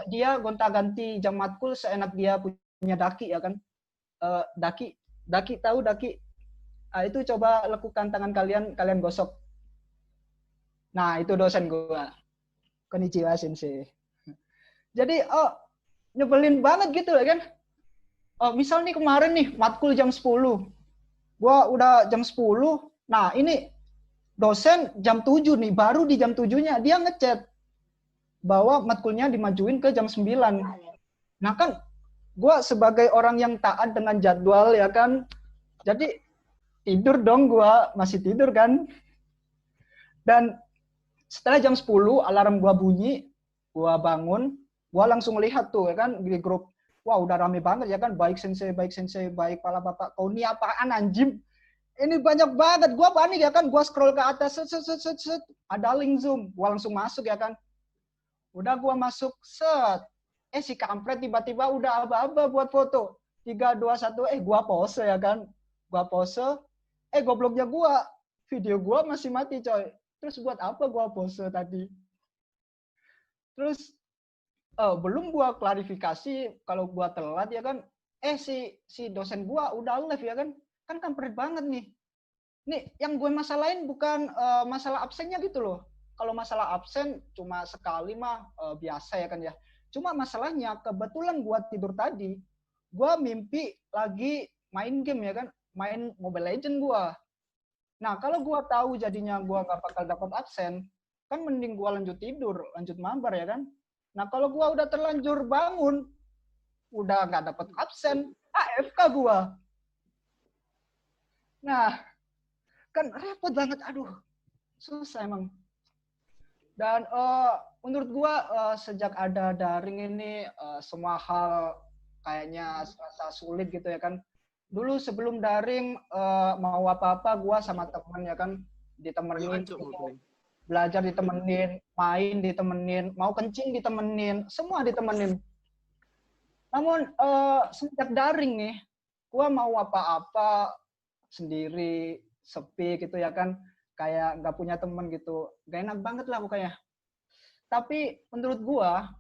dia gonta-ganti jam matkul seenak dia punya daki ya kan. Daki tahu daki? Itu coba lekukan tangan kalian gosok. Nah itu dosen gue. Konnichiwa sensei. Jadi nyebelin banget gitu ya kan. Misal nih kemarin nih matkul jam 10. Gua udah jam 10. Nah, ini dosen jam 7 nih, baru di jam 7-nya dia ngechat. bahwa matkulnya dimajuin ke jam 9. Nah kan gue sebagai orang yang taat dengan jadwal ya kan, jadi tidur dong, gue masih tidur kan. Dan setelah jam 10 alarm gue bunyi, gue bangun, gue langsung lihat tuh ya kan di grup, wah udah rame banget ya kan, baik sensei, baik pala bapak, kau ini apaan anjing? Ini banyak banget, gue panik ya kan, gue scroll ke atas, set, ada link Zoom, gue langsung masuk ya kan. Udah gue masuk, set. Si kampret tiba-tiba udah aba-aba buat foto. 3, 2, 1, gue pose ya kan. Gue pose, gobloknya gue, video gue masih mati coy. Terus buat apa gue pose tadi? Terus, belum gue klarifikasi kalau gue telat ya kan. Si dosen gue udah live ya kan. Kan kampret banget nih. Nih, yang gue masalahin bukan masalah absennya gitu loh. Kalau masalah absen cuma sekali mah biasa ya kan ya. Cuma masalahnya kebetulan gue tidur tadi, gue mimpi lagi main game ya kan, main Mobile Legends gue. Nah kalau gue tahu jadinya gue gak bakal dapat absen, kan mending gue lanjut tidur, lanjut mabar ya kan. Nah kalau gue udah terlanjur bangun, udah gak dapat absen, AFK gue. Nah kan repot banget, aduh susah emang. Dan menurut gua sejak ada daring ini semua hal kayaknya serasa sulit gitu ya kan. Dulu sebelum daring mau apa-apa gua sama temen ya kan ditemenin, belajar ditemenin, main ditemenin, mau kencing ditemenin, semua ditemenin. Namun sejak daring nih, gua mau apa-apa sendiri, sepi gitu ya kan. Kayak nggak punya temen gitu, gak enak banget lah pokoknya. Tapi menurut gua,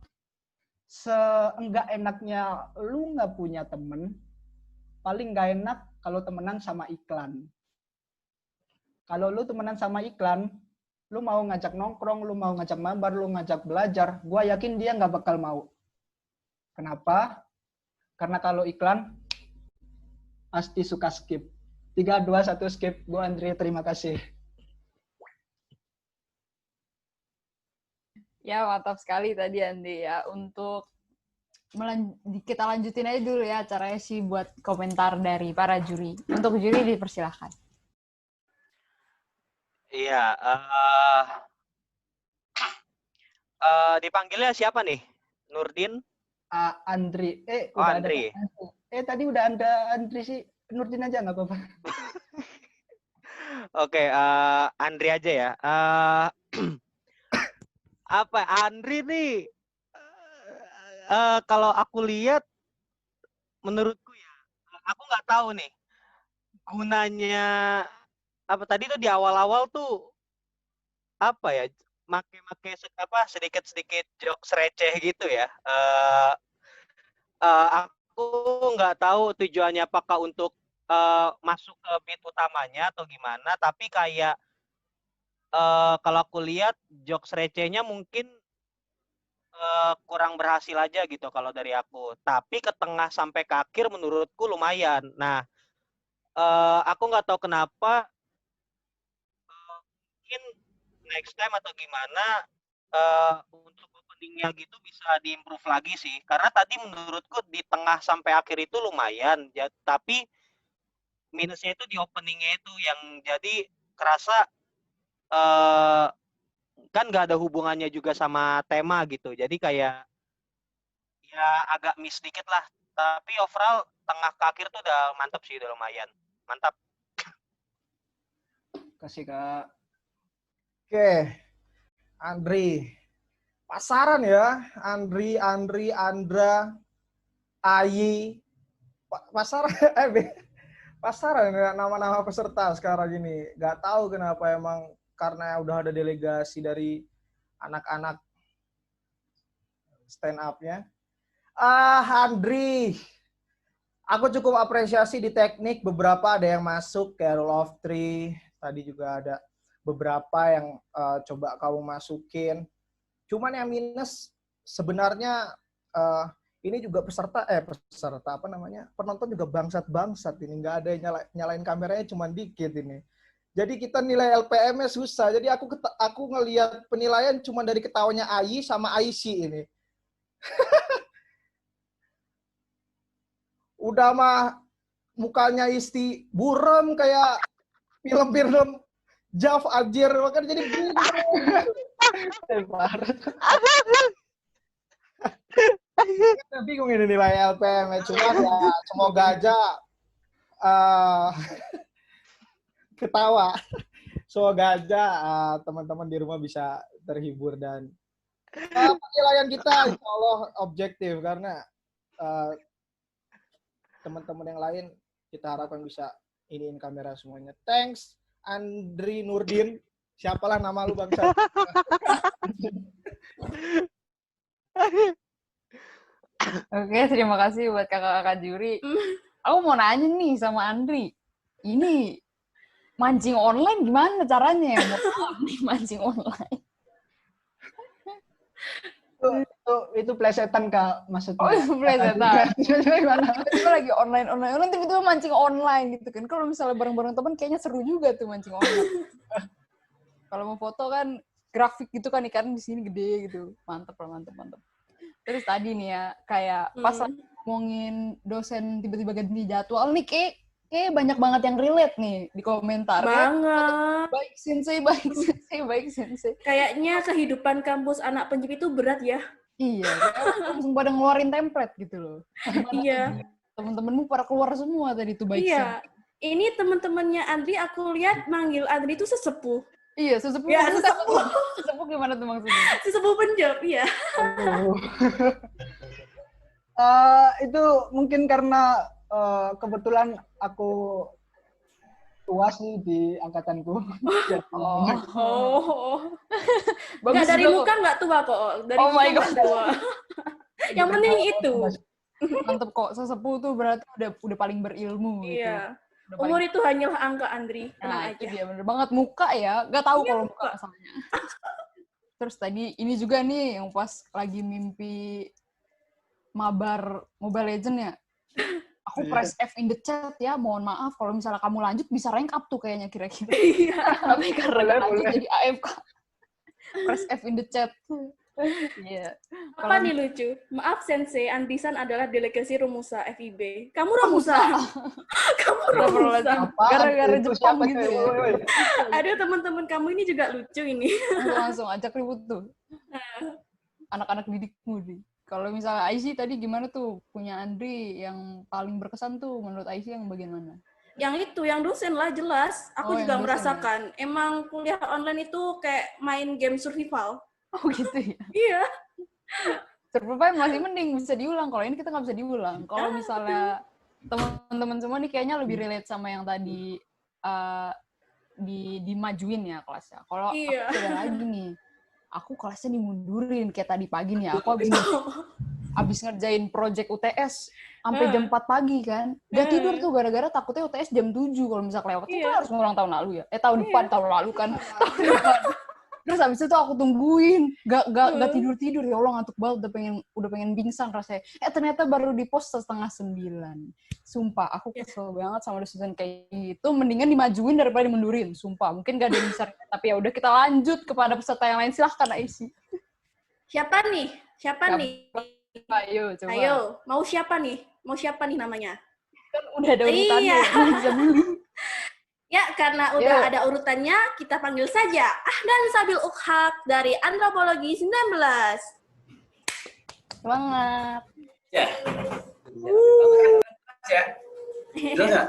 seenggak enaknya lu nggak punya temen, paling nggak enak kalau temenan sama iklan. Kalau lu temenan sama iklan, lu mau ngajak nongkrong, lu mau ngajak mabar, lu ngajak belajar, gua yakin dia nggak bakal mau. Kenapa? Karena kalau iklan, pasti suka skip. 3, 2, 1 skip. Gua Andre, terima kasih. Ya, mantap sekali tadi Andi ya. Untuk kita lanjutin aja dulu ya caranya sih buat komentar dari para juri. Untuk juri dipersilahkan. Iya, dipanggilnya siapa nih? Nurdin? Andri. Oh, udah Andri. Ada. Tadi udah ada Andri sih. Nurdin aja nggak apa-apa. Oke, Andri aja ya. Apa Andri nih? Kalau aku lihat, menurutku ya, aku nggak tahu nih gunanya apa tadi tuh di awal-awal tuh apa ya? Make apa sedikit-sedikit jokes receh gitu ya. Aku nggak tahu tujuannya apakah untuk masuk ke beat utamanya atau gimana, tapi kayak kalau aku lihat jokes recehnya mungkin kurang berhasil aja gitu kalau dari aku. Tapi ke tengah sampai ke akhir menurutku lumayan. Nah, aku nggak tahu kenapa mungkin next time atau gimana untuk openingnya gitu bisa diimprove lagi sih. Karena tadi menurutku di tengah sampai akhir itu lumayan, tapi minusnya itu di openingnya itu yang jadi kerasa kan nggak ada hubungannya juga sama tema gitu. Jadi kayak ya agak miss dikit lah. Tapi overall tengah ke akhir tuh udah mantap sih, udah lumayan. Mantap. Kasih Kak. Oke. Andri. Pasaran ya. Andri, Andra, Ayi. Pasaran pasaran ya nama-nama peserta sekarang gini. Gak tahu kenapa emang karena udah ada delegasi dari anak-anak stand up-nya. Andri. Aku cukup apresiasi di teknik, beberapa ada yang masuk kayak rule of three, tadi juga ada beberapa yang coba kamu masukin. Cuman yang minus sebenarnya ini juga peserta apa namanya, penonton juga bangsat ini, nggak ada yang nyalain kameranya cuma dikit ini. Jadi kita nilai LPM-nya susah. Jadi aku ngelihat penilaian cuma dari ketawanya Ayi sama Aisy ini. Udah mah mukanya Isti buram kayak film-film Jav Ajir, makanya jadi buram. Bingung ini nilai LPM, cuman ya semoga aja ketawa. Semoga aja teman-teman di rumah bisa terhibur dan penilaian kita insya Allah objektif karena teman-teman yang lain kita harapkan bisa iniin kamera semuanya. Thanks Andri Nurdin. Siapalah nama lu bangsa. Oke, terima kasih buat kakak-kakak juri. Aku mau nanya nih sama Andri. Ini mancing online gimana caranya ya? Mancing online. Itu plesetan Kak, maksudnya. Oh, itu plesetan. Gimana? Itu lagi online, tiba-tiba mancing online gitu kan. Kalau misalnya bareng-bareng teman kayaknya seru juga tuh mancing online. Kalau mau foto kan grafik gitu kan, ikan di sini gede gitu. Mantep. Terus tadi nih ya, kayak pas ngomongin dosen tiba-tiba ganti jadwal nih, kayak banyak banget yang relate nih di komentar. Banget. Baik sensei. Kayaknya kehidupan kampus anak penjip itu berat ya. Iya, langsung pada ngeluarin template gitu loh. Iya. Temen-temenmu pada keluar semua tadi tuh baik Iya. Ini teman-temannya Andri, aku lihat manggil Andri itu sesepuh. Iya, sesepuh. Ya, sesepuh. Sesepuh gimana tuh maksudnya? Sesepuh penjep, iya. Itu mungkin karena kebetulan aku tua sih di angkatanku. Nggak, dari muka nggak tua kok. Dari muka nggak tua. Yang penting itu. Mantep kok, sesepuh tuh berarti udah paling berilmu gitu. Iya. Umur itu hanyalah angka, Andri. Tenang aja. Itu dia, bener banget. Muka ya, nggak tahu kalau muka masalahnya. Terus tadi ini juga nih yang pas lagi mimpi mabar Mobile Legends ya. Aku press F in the chat ya, mohon maaf kalau misalnya kamu lanjut bisa rank up tuh kayaknya kira-kira. Tapi karena nggak lanjut jadi AFK. Press F in the chat. Iya. Apa nih lucu? Maaf Sensei, Andrisan adalah delegasi Romusa FIB. Kamu Romusa? Kamu Romusa? Gara-gara Jepang gitu ya. Aduh, teman-teman kamu ini juga lucu ini. Langsung ajak ribut tuh. Anak-anak didikmu nih. Kalau misalnya Aisyah tadi gimana tuh? Punya Andri yang paling berkesan tuh menurut Aisyah yang bagian mana? Yang itu, yang dosen lah jelas. Aku juga merasakan. Ya? Emang kuliah online itu kayak main game survival. Oh gitu ya? Iya. Survival masih mending bisa diulang. Kalau ini kita nggak bisa diulang. Kalau misalnya teman-teman semua nih kayaknya lebih relate sama yang tadi dimajuin ya kelasnya. Kalau aku beda lagi nih. Aku kelasnya dimundurin kayak tadi pagi nih. Aku abis ngerjain project UTS sampai jam 4 pagi kan. Gak tidur tuh gara-gara takutnya UTS jam 7 kalau misalnya kelewat. Itu harus ngulang tahun lalu ya. Tahun depan, tahun lalu kan. Tahun depan. Terus abis itu aku tungguin, gak tidur ya Allah ngantuk banget, udah pengen pingsan rasanya. Ternyata baru di pos 8:30. Sumpah, aku kesel banget sama dosen kayak gitu. Mendingan dimajuin daripada dimundurin. Sumpah, mungkin gak ada yang bisa. Tapi ya udah kita lanjut kepada peserta yang lain. Silahkan Aisyah. Siapa nih? Ayo, coba. Ayo, mau siapa nih namanya? Kan udah ada urutannya, bisa milih. Ya, karena udah ada urutannya, kita panggil saja Ahdan Sabil Ukhak dari Antropologi 19. Semangat. Ya. Ya. Jelas nggak?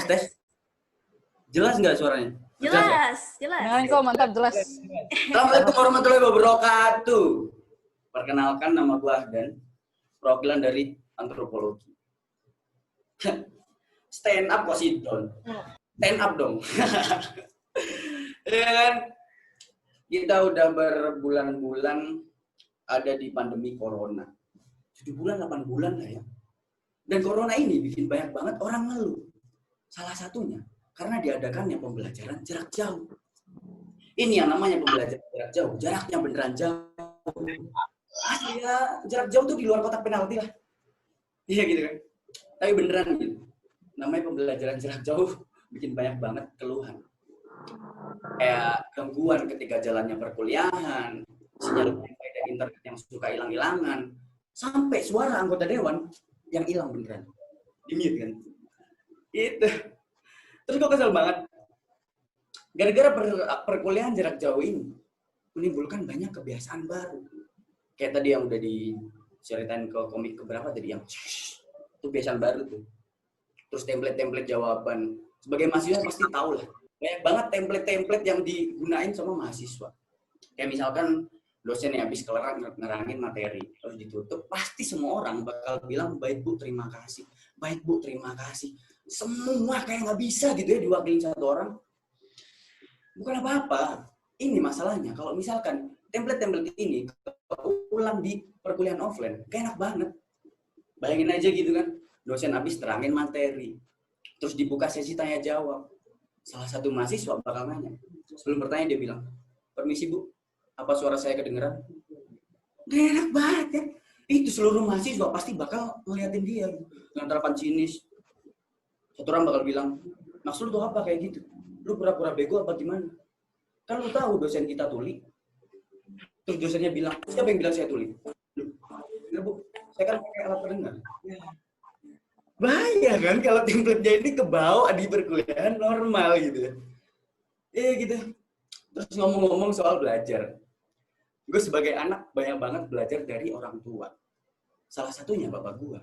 Tes. Jelas nggak suaranya? Jelas. Dengarin kok, mantap, jelas. Assalamualaikum warahmatullahi wabarakatuh. Perkenalkan, nama gue Ahdan, perwakilan dari Antropologi. Stand up kok sit down. Stand up dong. Ya kan? Kita udah berbulan-bulan ada di pandemi corona. 7 bulan, 8 bulan lah ya. Dan corona ini bikin banyak banget orang ngeluh. Salah satunya karena diadakannya pembelajaran jarak jauh. Ini yang namanya pembelajaran jarak jauh. Jaraknya beneran jauh. Ya, jarak jauh tuh di luar kotak penalti lah. Iya gitu kan. Tapi beneran gitu. namanya pembelajaran jarak jauh bikin banyak banget keluhan. Kayak gangguan ketika jalannya perkuliahan, sinyal wifi dan internet yang suka hilang-hilangan, sampai suara anggota dewan yang hilang beneran. Di-mute kan. Itu. Terus gue kesel banget. Gara-gara perkuliahan jarak jauh ini menimbulkan banyak kebiasaan baru. Kayak tadi yang udah diceritain ke komik keberapa tadi yang itu kebiasaan baru tuh. Terus template-template jawaban. Sebagai mahasiswa pasti tahu lah. Banyak banget template-template yang digunain sama mahasiswa. Kayak misalkan dosen yang habis kelar nerangin materi, terus ditutup, pasti semua orang bakal bilang, baik Bu, terima kasih. Baik Bu, terima kasih. Semua kayak nggak bisa gitu ya diwakilin satu orang. Bukan apa-apa. Ini masalahnya, kalau misalkan template-template ini ulang di perkuliahan offline, kayak enak banget. Bayangin aja gitu kan, dosen habis terangin materi, terus dibuka sesi tanya jawab. Salah satu mahasiswa bakal nanya. Sebelum bertanya dia bilang, permisi Bu, apa suara saya kedengeran? Gak enak banget ya. Itu seluruh mahasiswa pasti bakal ngeliatin dia dengan terapan sinis. Satu orang bakal bilang, maksud lu tuh apa kayak gitu? Lu pura-pura bego apa gimana? Kan lu tahu dosen kita tuli. Terus dosennya bilang, siapa yang bilang saya tuli? Enggak Bu, saya kan pakai alat pendengar. Bahaya kan kalau template-nya ini kebawa di perkuliahan normal gitu. Gitu. Terus ngomong-ngomong soal belajar. Gue sebagai anak banyak banget belajar dari orang tua. Salah satunya bapak gue.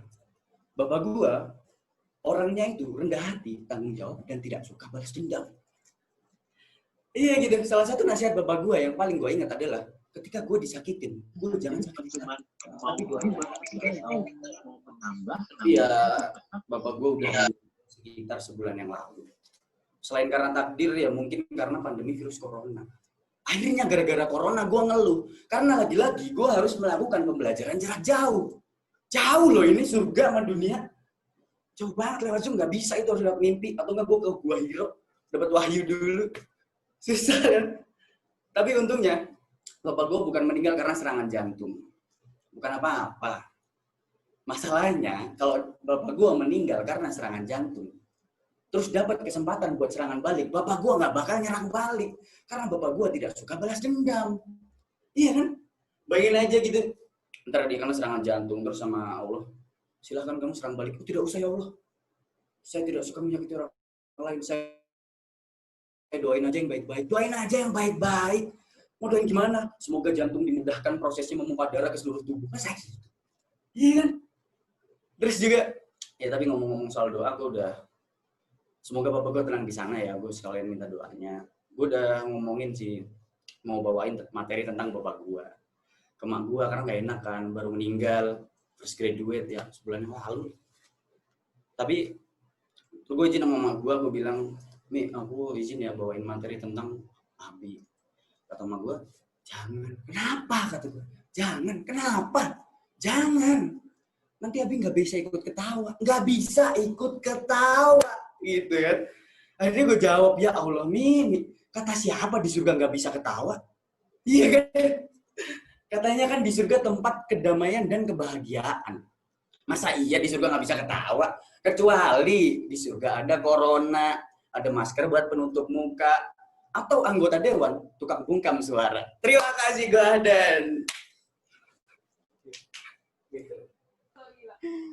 Bapak gue orangnya itu rendah hati, tanggung jawab, dan tidak suka balas dendam. Gitu. Salah satu nasihat bapak gue yang paling gue ingat adalah ketika gue disakitin, gue jangan sakit tapi doain menambah. Iya, bapak gue udah sekitar sebulan yang lalu. Selain karena takdir ya mungkin karena pandemi virus corona. Akhirnya gara-gara corona gue ngeluh. Karena lagi-lagi gue harus melakukan pembelajaran jarak jauh. Jauh loh ini surga sama dunia. Jauh banget lewat Zoom, nggak bisa itu harus lewat mimpi. Atau nggak gue ke Gua Hiro, dapat wahyu dulu. Susah kan? Tapi untungnya, bapak gue bukan meninggal karena serangan jantung. Bukan apa-apa. Masalahnya, kalau bapak gue meninggal karena serangan jantung, terus dapat kesempatan buat serangan balik, bapak gue nggak bakal nyerang balik. Karena bapak gue tidak suka balas dendam. Iya kan? Bayangin aja gitu. Ntar dia karena serangan jantung, terus sama Allah, silahkan kamu serang balik. Oh, tidak usah ya Allah. Saya tidak suka menyakiti orang lain. Saya doain aja yang baik-baik. Doain aja yang baik-baik. Mau doain gimana? Semoga jantung dimudahkan prosesnya memompa darah ke seluruh tubuh. Masa gitu? Iya kan? Terus juga, ya tapi ngomong-ngomong soal doa, aku udah, semoga bapak gue tenang di sana ya, gue sekalian minta doanya. Gue udah ngomongin sih, mau bawain materi tentang bapak gue. Ke mak gue, karena gak enak kan, baru meninggal, first graduate ya, sebulan yang lalu. Tapi, gue izin sama mak gue bilang, Mi, aku izin ya bawain materi tentang Abi. Kata mak gue, jangan. Kenapa? Kata gue, jangan. Kenapa? Jangan. Nanti Abi nggak bisa ikut ketawa. Nggak bisa ikut ketawa. Gitu kan. Akhirnya gue jawab, ya Allah, Mi, kata siapa di surga nggak bisa ketawa? Iya kan? Katanya kan di surga tempat kedamaian dan kebahagiaan. Masa iya di surga nggak bisa ketawa? Kecuali di surga ada corona, ada masker buat penutup muka, atau anggota dewan tukang bungkam suara. Terima kasih Gordon.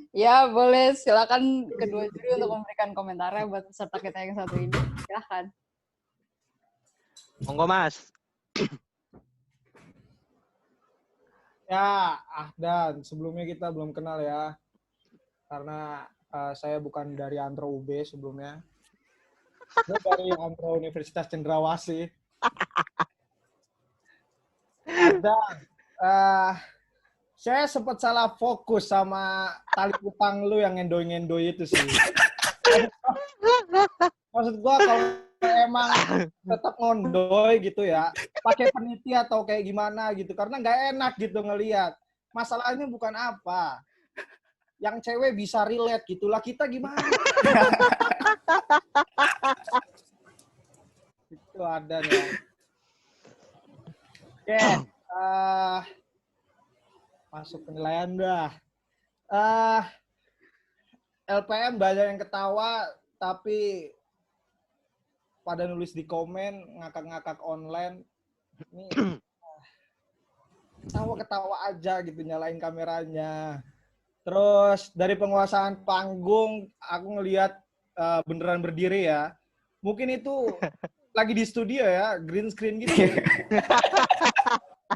Ya, boleh. Silakan kedua juri untuk memberikan komentarnya buat peserta kita yang satu ini. Silakan. Monggo, Mas. Ya, dan sebelumnya kita belum kenal ya. Karena saya bukan dari Antro UB sebelumnya. Gue dari Antro Universitas Cendrawasih. Saya sempat salah fokus sama tali utang lu yang ngendoy-ngendoy itu sih. Maksud gua kalau emang tetap ngondoy gitu ya, pakai peniti atau kayak gimana gitu, karena nggak enak gitu ngelihat. Masalahnya bukan apa, yang cewek bisa relate gitulah, kita gimana? Itu ada nih. Oke, masuk penilaian dah. LPM banyak yang ketawa, tapi pada nulis di komen, ngakak-ngakak online. Ini ketawa-ketawa aja gitu, nyalain kameranya. Terus dari penguasaan panggung, aku ngelihat beneran berdiri ya. Mungkin itu lagi di studio ya, green screen gitu.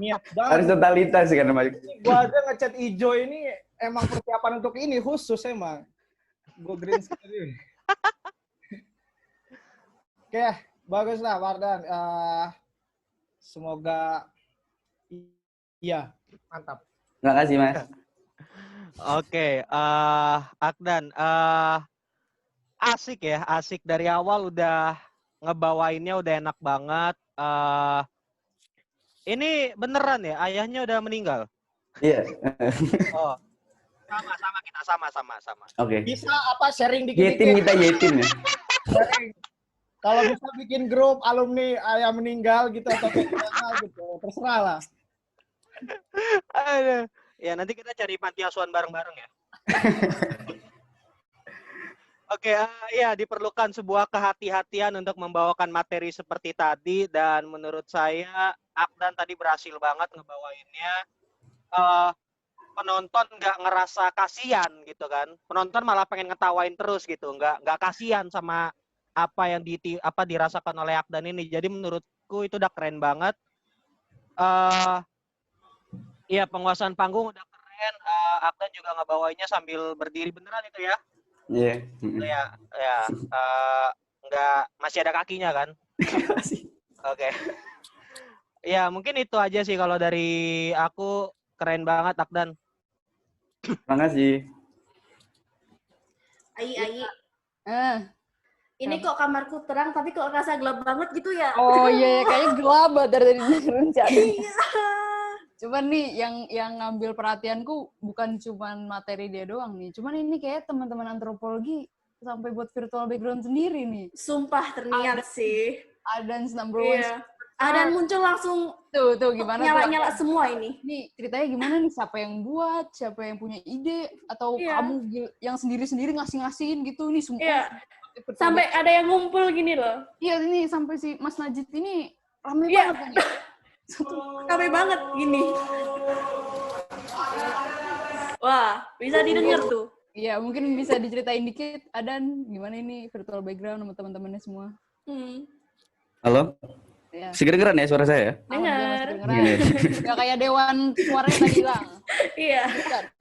Niat banget. Harus totalitas kan, Mas. Gua aja ngecat hijau ini emang persiapan untuk ini khusus emang. Gue green screen. Oke, bagus lah Wardan. Semoga iya, mantap. Terima kasih, Mas. Oke, Akdan, asik ya, asik dari awal udah ngebawainnya udah enak banget. Ini beneran ya, ayahnya udah meninggal? Iya. Oh, sama kita, sama. Oke. Bisa apa sharing dikit-dikit? Yetim kita yetim ya. Sharing. Kalau bisa bikin grup alumni ayah meninggal gitu atau gimana gitu, terserah lah. Aduh. Ya nanti kita cari panti asuhan bareng-bareng ya. Oke, ya diperlukan sebuah kehati-hatian untuk membawakan materi seperti tadi, dan menurut saya Akdan tadi berhasil banget ngebawainnya. Penonton nggak ngerasa kasihan gitu kan, penonton malah pengen ngetawain terus gitu, nggak kasihan sama apa yang dirasakan oleh Akdan ini. Jadi menurutku itu udah keren banget. Iya, penguasaan panggung udah keren. Akdan juga ngebawainnya sambil berdiri beneran itu ya. Iya. Ya, nggak, masih ada kakinya kan? Oke. Ya mungkin itu aja sih kalau dari aku. Keren banget Akdan. Terima kasih. Ai. Ini kok kamarku terang tapi kok rasa gelap banget gitu ya? Oh iya, kayaknya gelap banget dari rencana. Iya. Cuman nih yang ngambil perhatianku bukan cuman materi dia doang nih. Cuman ini kayak teman-teman antropologi sampai buat virtual background sendiri nih. Sumpah terniat sih. Adans number one. Iya. Dan muncul langsung tuh gimana nyala-nyala semua ini. Nih ceritanya gimana nih, siapa yang buat, siapa yang punya ide, atau kamu yang sendiri-sendiri ngasih-ngasihin gitu nih semua. Iya. Sampai ada yang ngumpul gini loh. Iya, ini sampai si Mas Najib ini rame banget kan. Rame banget gini. Wah, bisa didengar tuh. Iya, mungkin bisa diceritain dikit, Adan, gimana ini virtual background sama teman-temannya semua. Halo? Ya. Masih kedengeran ya suara saya? Dengar. Gak kayak Dewan suaranya tadi hilang. Iya.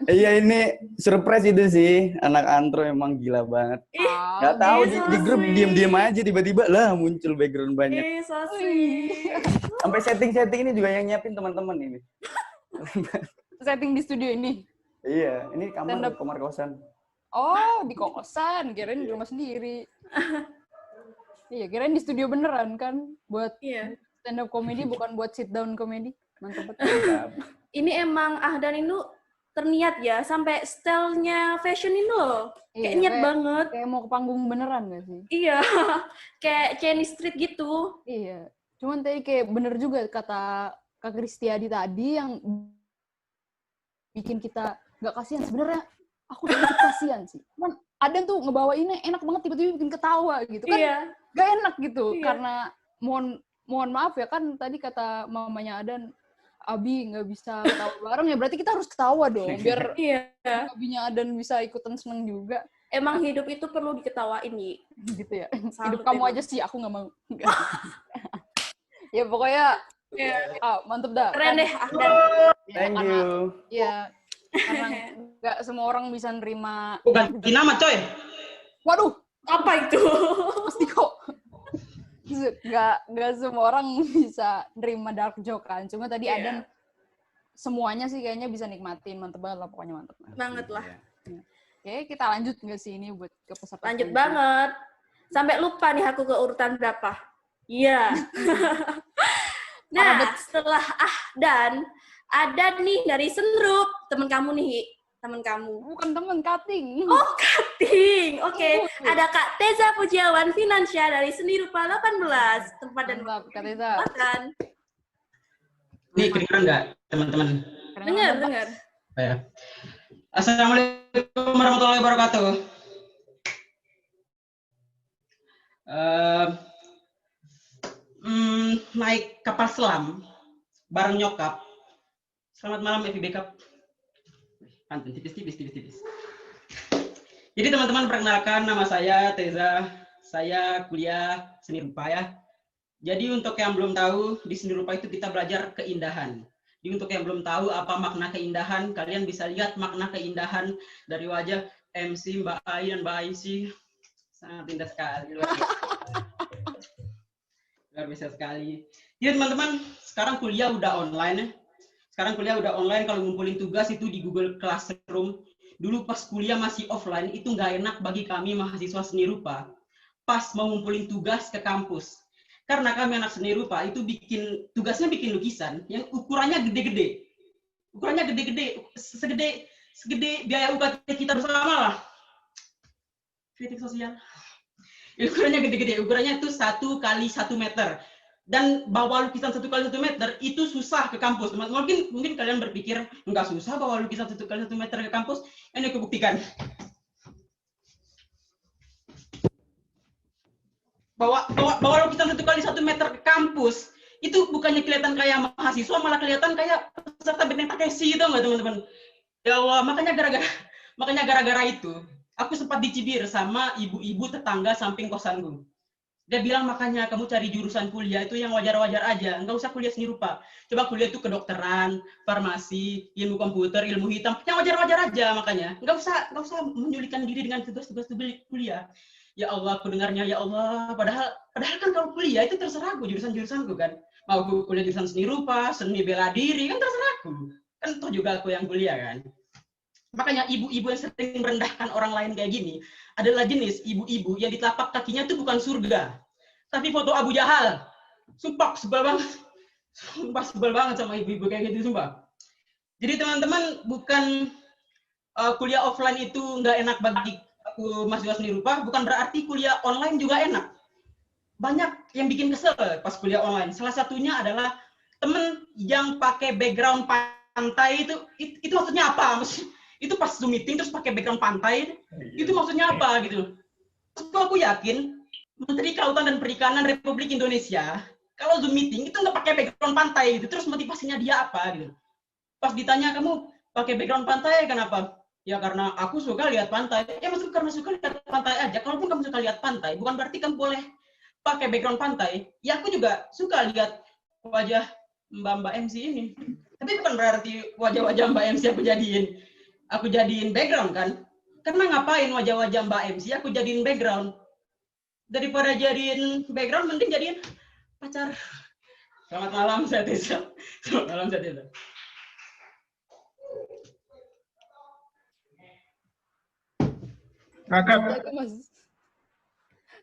Iya, ini surprise itu sih. Anak antro emang gila banget. Gak tahu di grup diem-diem aja tiba-tiba lah muncul background banyak. So sweet. Sampai setting-setting ini juga yang nyiapin teman-teman ini. Setting di studio ini? Iya, ini kamar kosan. Oh, di kosan. Kirain di rumah sendiri. Iya, kirain di studio beneran kan, buat stand up comedy, bukan buat sit down comedy. Mantap banget. Ini emang Ahdan itu terniat ya, sampai stylenya fashion ini loh. Kayak niat banget. Kayak mau ke panggung beneran gak sih? Iya, kayak Chinese street gitu. Iya, cuman tadi kayak bener juga kata Kak Kristiadi tadi yang bikin kita gak kasihan. Sebenarnya aku sedikit kasihan sih. Cuman Adan tuh ngebawainnya enak banget, tiba-tiba bikin ketawa gitu kan. Iya. Gak enak gitu, karena mohon maaf ya kan tadi kata mamanya Adan, Abi nggak bisa ketawa bareng ya, berarti kita harus ketawa dong biar Abinya Adan bisa ikutan seneng juga. Emang hidup itu perlu diketawain gitu ya. Hidup kamu aja sih, aku nggak mau. Ya pokoknya mantep dah. Keren deh Ahdan. Thank you. Ya karena nggak semua orang bisa nerima. Ganti nama coy. Waduh, apa itu? Pasti kok. Nggak semua orang bisa nerima dark joke kan. Cuma tadi Adan semuanya sih kayaknya bisa nikmatin. Mantep banget lah, pokoknya mantep banget lah. Oke, kita lanjut nggak sih ini buat ke peserta? Lanjut banget. Sampai lupa nih aku ke urutan berapa. Iya. Nah, setelah Ahdan, ada nih dari Senrup, temen kamu nih. Temen kamu. Bukan temen, Kating. Oh, Kating. Oke. Ada Kak Teza Pujiawan Finansia dari Seni Rupa 18. Tempat dan Kak Teza. Makan. Nih, kedengeran nggak, teman-teman? Dengar. Ya. Assalamualaikum warahmatullahi wabarakatuh. Eh, naik kapal selam bareng nyokap. Selamat malam FIB Cup. Pantun tipis. Jadi teman-teman, perkenalkan, nama saya Teza. Saya kuliah seni rupa ya. Jadi untuk yang belum tahu, di seni rupa itu kita belajar keindahan. Jadi untuk yang belum tahu apa makna keindahan, kalian bisa lihat makna keindahan dari wajah MC Mbak Ai dan Mbak Aisy. Sangat indah sekali. Luar biasa sekali. Jadi teman-teman, sekarang kuliah udah online. Kalau ngumpulin tugas itu di Google Classroom. Dulu pas kuliah masih offline, itu nggak enak bagi kami mahasiswa seni rupa. Pas mau ngumpulin tugas ke kampus. Karena kami anak seni rupa, itu tugasnya bikin lukisan yang ukurannya gede-gede. Segede biaya UKT kita bersama lah. Kritik sosial. Ukurannya gede-gede, ukurannya itu 1 kali 1 meter. Dan bawa lukisan 1 kali 1 meter itu susah ke kampus. Mungkin kalian berpikir nggak susah bawa lukisan 1 kali 1 meter ke kampus. Ini aku buktikan. Bawa lukisan 1 kali 1 meter ke kampus itu bukannya kelihatan kayak mahasiswa, malah kelihatan kayak peserta Benteng Takeshi gitu nggak teman-teman? Ya Allah, makanya gara-gara itu aku sempat dicibir sama ibu-ibu tetangga samping kosanku. Dia bilang, makanya kamu cari jurusan kuliah itu yang wajar-wajar aja, nggak usah kuliah seni rupa. Coba kuliah itu kedokteran, farmasi, ilmu komputer, ilmu hitam, yang wajar-wajar aja makanya. Nggak usah menyulitkan diri dengan tugas-tugas kuliah. Ya Allah, aku dengarnya, ya Allah. Padahal kan kalau kuliah itu terserah aku, jurusan-jurusanku kan. Mau aku kuliah jurusan seni rupa, seni bela diri, kan terserah aku. Kan toh juga aku yang kuliah kan. Makanya ibu-ibu yang sering merendahkan orang lain kayak gini adalah jenis ibu-ibu yang di telapak kakinya itu bukan surga, tapi foto Abu Jahal. Sumpah sebel banget sama ibu-ibu kayak gitu, sumpah. Jadi teman-teman, bukan kuliah offline itu nggak enak bagi aku mahasiswa seni rupa, bukan berarti kuliah online juga enak. Banyak yang bikin kesel pas kuliah online. Salah satunya adalah temen yang pakai background pantai itu maksudnya apa? Itu pas Zoom meeting terus pakai background pantai, itu maksudnya apa gitu. Terus aku yakin Menteri Kelautan dan Perikanan Republik Indonesia kalau Zoom meeting itu nggak pakai background pantai gitu. Terus motivasinya dia apa gitu. Pas ditanya, kamu pakai background pantai kenapa? Ya karena aku suka lihat pantai. Ya maksudnya karena suka lihat pantai aja. Kalaupun kamu suka lihat pantai, bukan berarti kamu boleh pakai background pantai. Ya aku juga suka lihat wajah Mbak MC ini. Tapi bukan berarti wajah-wajah Mbak MC aku jadiin background kan. Karena ngapain wajah-wajah Mbak MC aku jadiin background. Daripada jadiin background, mending jadiin pacar. Selamat malam, saya Teza. Selamat malam, saya Teza.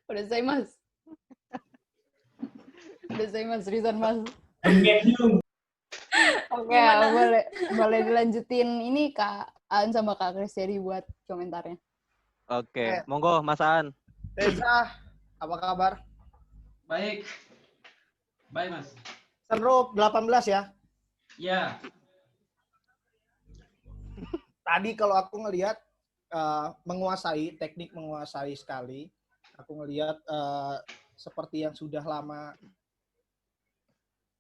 Udah saya mas. Seriusan mas. Oke, boleh dilanjutin ini Kak Aan sama Kak Kristiadi buat komentarnya. Oke, monggo Mas Aan. Teza, apa kabar? Baik. Baik, Mas. Seru 18 ya? Ya. Tadi kalau aku ngelihat teknik menguasai sekali. Aku ngelihat seperti yang sudah lama,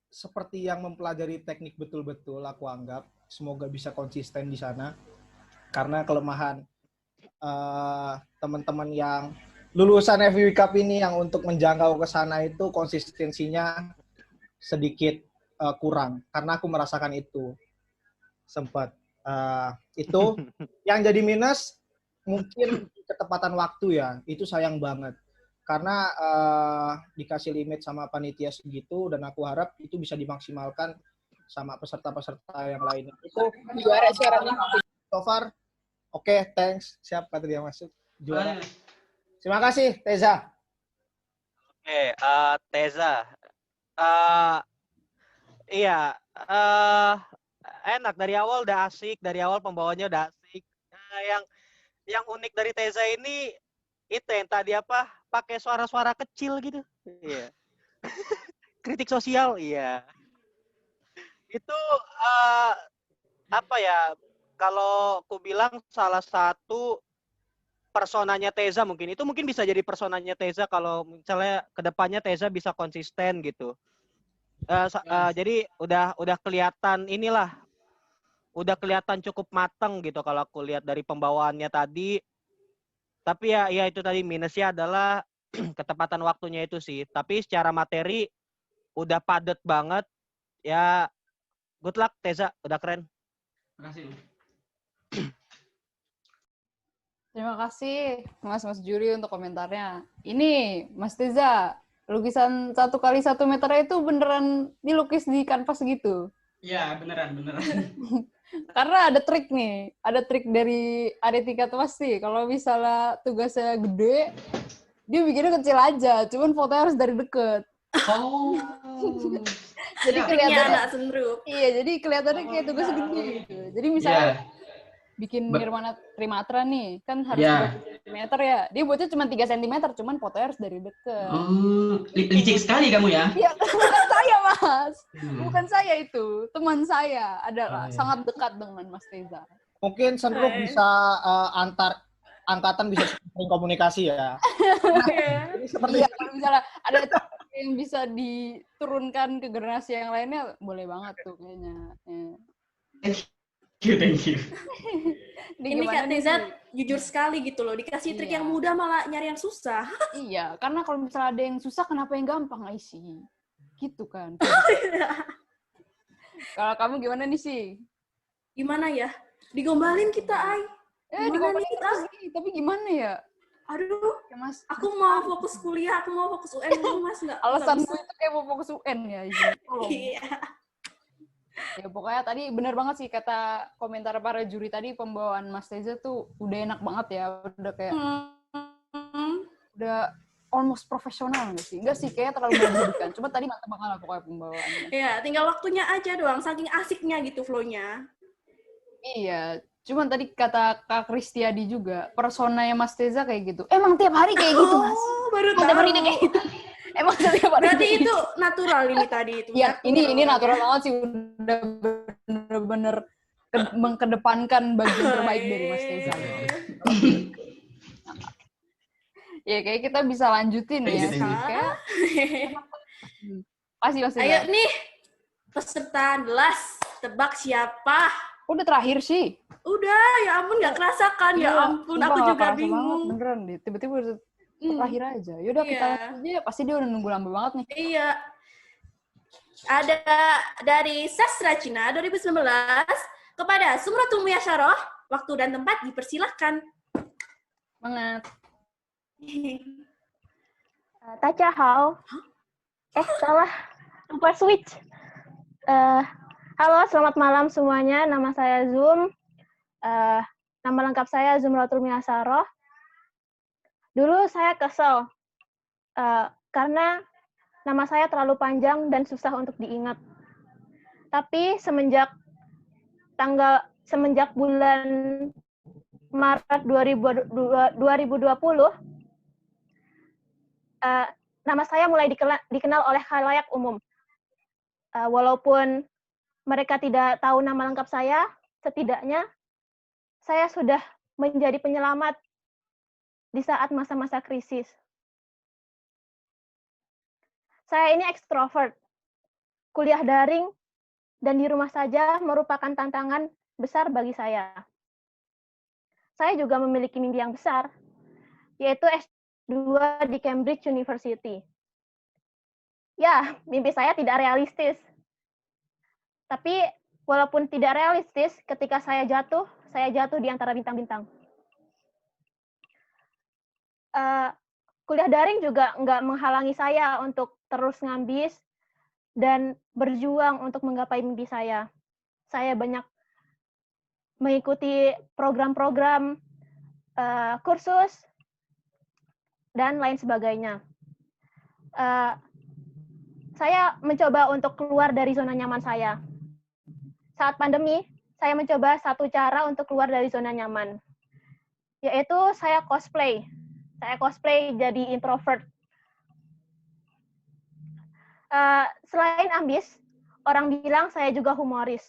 seperti yang mempelajari teknik betul-betul, aku anggap. Semoga bisa konsisten di sana. Karena kelemahan teman-teman yang lulusan FIB Cup ini yang untuk menjangkau ke sana itu konsistensinya sedikit kurang. Karena aku merasakan itu. Sempat. Itu yang jadi minus mungkin ketepatan waktu ya. Itu sayang banget. Karena dikasih limit sama panitia segitu dan aku harap itu bisa dimaksimalkan sama peserta-peserta yang lainnya. Itu juara suaranya. So far, oke, thanks. Siap kata dia masuk. Juara. Terima kasih, Teza. Oke, Teza. Iya, enak dari awal udah asik, dari awal pembawanya udah asik. Yang unik dari Teza ini itu yang tadi apa? Pakai suara-suara kecil gitu. Iya. Kritik sosial, iya. Itu apa ya? Kalau aku bilang salah satu personanya Teza mungkin. Itu mungkin bisa jadi personanya Teza kalau misalnya kedepannya Teza bisa konsisten gitu. Jadi udah kelihatan inilah, udah kelihatan cukup mateng gitu kalau aku lihat dari pembawaannya tadi. Tapi ya itu tadi minusnya adalah ketepatan waktunya itu sih. Tapi secara materi udah padet banget. Ya good luck Teza, udah keren. Terima kasih. Terima kasih Mas Juri untuk komentarnya. Ini Mas Teza, lukisan 1x1 meter itu beneran dilukis di kanvas gitu? Iya, beneran. Karena ada trik nih, ada trik dari Adetika tuh pasti. Kalau misalnya tugasnya gede, dia bikinnya kecil aja, cuman fotonya harus dari deket. Oh. Jadi kelihatannya anak sendruk. Iya, jadi kelihatannya kayak tugasnya gede gitu. Jadi misalnya bikin Nirwana Trimatra nih, kan harus 2 cm ya. Dia buatnya cuma 3 cm, cuman fotonya harus dari deket. Licik sekali kamu ya. Iya, bukan saya, Mas. Bukan saya itu. Teman saya adalah sangat dekat dengan Mas Teza. Mungkin Sendruk bisa antar angkatan bisa sering komunikasi ya. Jadi seperti kalau misalnya ada yang bisa diturunkan ke generasi yang lainnya, boleh banget tuh kayaknya. Thank you. Ini Kak Teza jujur sekali gitu loh, dikasih trik yang mudah malah nyari yang susah. Iya, karena kalau misalnya ada yang susah, kenapa yang gampang, Aisyah? Gitu kan. Kalau kamu gimana nih sih? Gimana ya? Digombalin kita, Ai. Digombalin kita sih, tapi gimana ya? Aduh, ya, Mas. Aku mau fokus kuliah, aku mau fokus UN dulu, Mas. Alasanmu itu kayak mau fokus UN ya, Aisyah? Iya. Ya pokoknya tadi benar banget sih kata komentar para juri tadi, pembawaan Mas Teza tuh udah enak banget ya, udah kayak udah almost profesional nggak sih? Enggak sih, kayaknya terlalu berlebihan. Cuma tadi mantap banget lah pokoknya pembawaannya. Iya, tinggal waktunya aja doang, saking asiknya gitu flow-nya. Iya, cuman tadi kata Kak Kristiadi juga, personanya Mas Teza kayak gitu. Emang tiap hari kayak gitu, Mas? Oh, baru tahu. Tiap hari kayak gitu. Emang setiap hari berarti itu natural ini tadi itu. Ya, ini natural banget sih, udah bener-bener mengkedepankan bagian terbaik dari Mas Teza. Ya, kayak kita bisa lanjutin ya. Kasih Mas Teza. Ayo nih, peserta gelas, tebak siapa? Udah terakhir sih. Udah, ya ampun nggak kerasa kan, ya ampun, aku juga bingung. Beneran deh, tiba-tiba terakhir aja. Yaudah kita lanjut aja, pasti dia udah nunggu lama banget nih. Iya. Ada dari Sastra Cina 2019 kepada Sumratul Muyasyarah, waktu dan tempat dipersilahkan. Banget. Tachahao. Salah. Lupa switch. Halo, selamat malam semuanya. Nama saya Zoom. Nama lengkap saya Zumratul Muyasyarah. Dulu saya kesel karena nama saya terlalu panjang dan susah untuk diingat. Tapi semenjak bulan Maret 2020, nama saya mulai dikenal oleh khalayak umum. Walaupun mereka tidak tahu nama lengkap saya, setidaknya saya sudah menjadi penyelamat di saat masa-masa krisis. Saya ini ekstrovert. Kuliah daring dan di rumah saja merupakan tantangan besar bagi saya. Saya juga memiliki mimpi yang besar, yaitu S2 di Cambridge University. Ya, mimpi saya tidak realistis. Tapi walaupun tidak realistis, ketika saya jatuh di antara bintang-bintang. Kuliah daring juga nggak menghalangi saya untuk terus ngambis dan berjuang untuk menggapai mimpi saya. Saya banyak mengikuti program-program, kursus, dan lain sebagainya. Saya mencoba untuk keluar dari zona nyaman saya. Saat pandemi, saya mencoba satu cara untuk keluar dari zona nyaman, yaitu saya cosplay. Saya cosplay jadi introvert. Selain ambis, orang bilang saya juga humoris.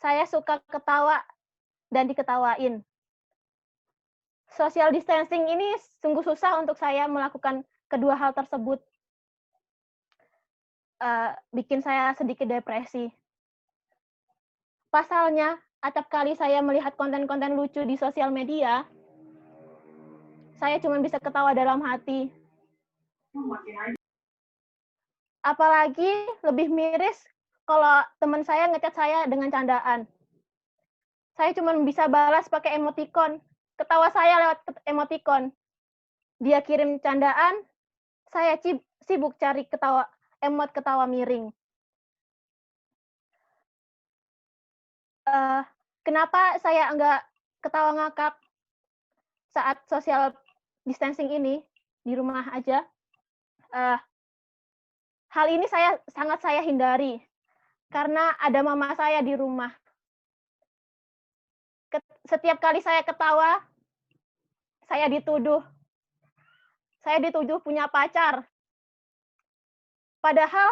Saya suka ketawa dan diketawain. social distancing ini sungguh susah untuk saya melakukan kedua hal tersebut. Bikin saya sedikit depresi. Pasalnya, acap kali saya melihat konten-konten lucu di sosial media, saya cuma bisa ketawa dalam hati. Apalagi lebih miris kalau teman saya ngechat saya dengan candaan. Saya cuma bisa balas pakai emoticon. Ketawa saya lewat emoticon. Dia kirim candaan, saya sibuk cari emot ketawa miring. Kenapa saya enggak ketawa ngakak saat social distancing ini di rumah aja? Hal ini sangat saya hindari karena ada mama saya di rumah. Setiap kali saya ketawa, saya dituduh punya pacar. Padahal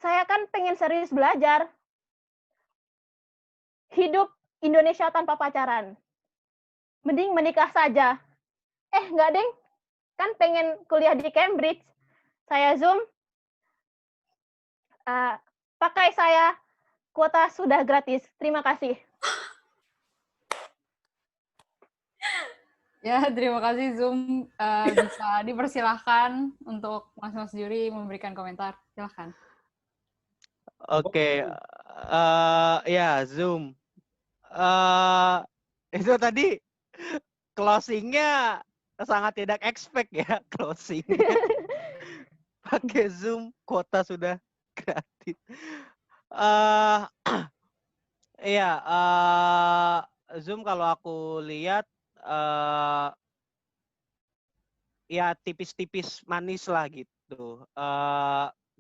saya kan pengen serius belajar. Hidup Indonesia tanpa pacaran. Mending menikah saja. Enggak, Deng. Kan pengen kuliah di Cambridge. Saya Zoom. Pakai saya, kuota sudah gratis. Terima kasih. Ya, terima kasih Zoom. Bisa dipersilahkan untuk mas-mas juri memberikan komentar. Silahkan. Oke, ya Zoom. Itu tadi closingnya sangat tidak expect ya closingnya. Pakai Zoom, kuota sudah gratis. Iya, Zoom kalau aku lihat ya tipis-tipis manis lah gitu.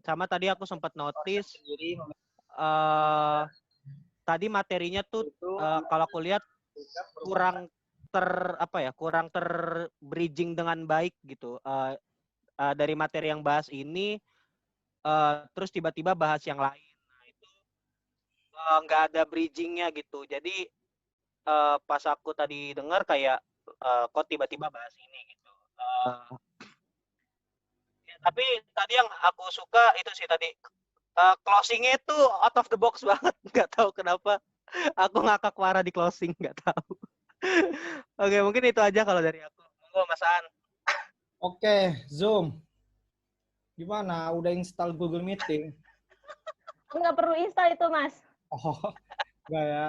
Sama tadi aku sempat notice tadi materinya tuh kalau aku lihat kurang bridging dengan baik gitu. Dari materi yang bahas ini terus tiba-tiba bahas yang lain. Nah, itu nggak ada bridgingnya gitu. Jadi pas aku tadi dengar kayak kok tiba-tiba bahas ini gitu. Tapi tadi yang aku suka itu sih tadi closingnya itu out of the box banget. Nggak tahu kenapa aku ngakak parah di closing, nggak tahu. Oke, mungkin itu aja kalau dari aku. Monggo Mas Aan. Oke, Zoom. Gimana? Udah install Google Meeting? Nggak perlu install itu, Mas. Oh, enggak ya.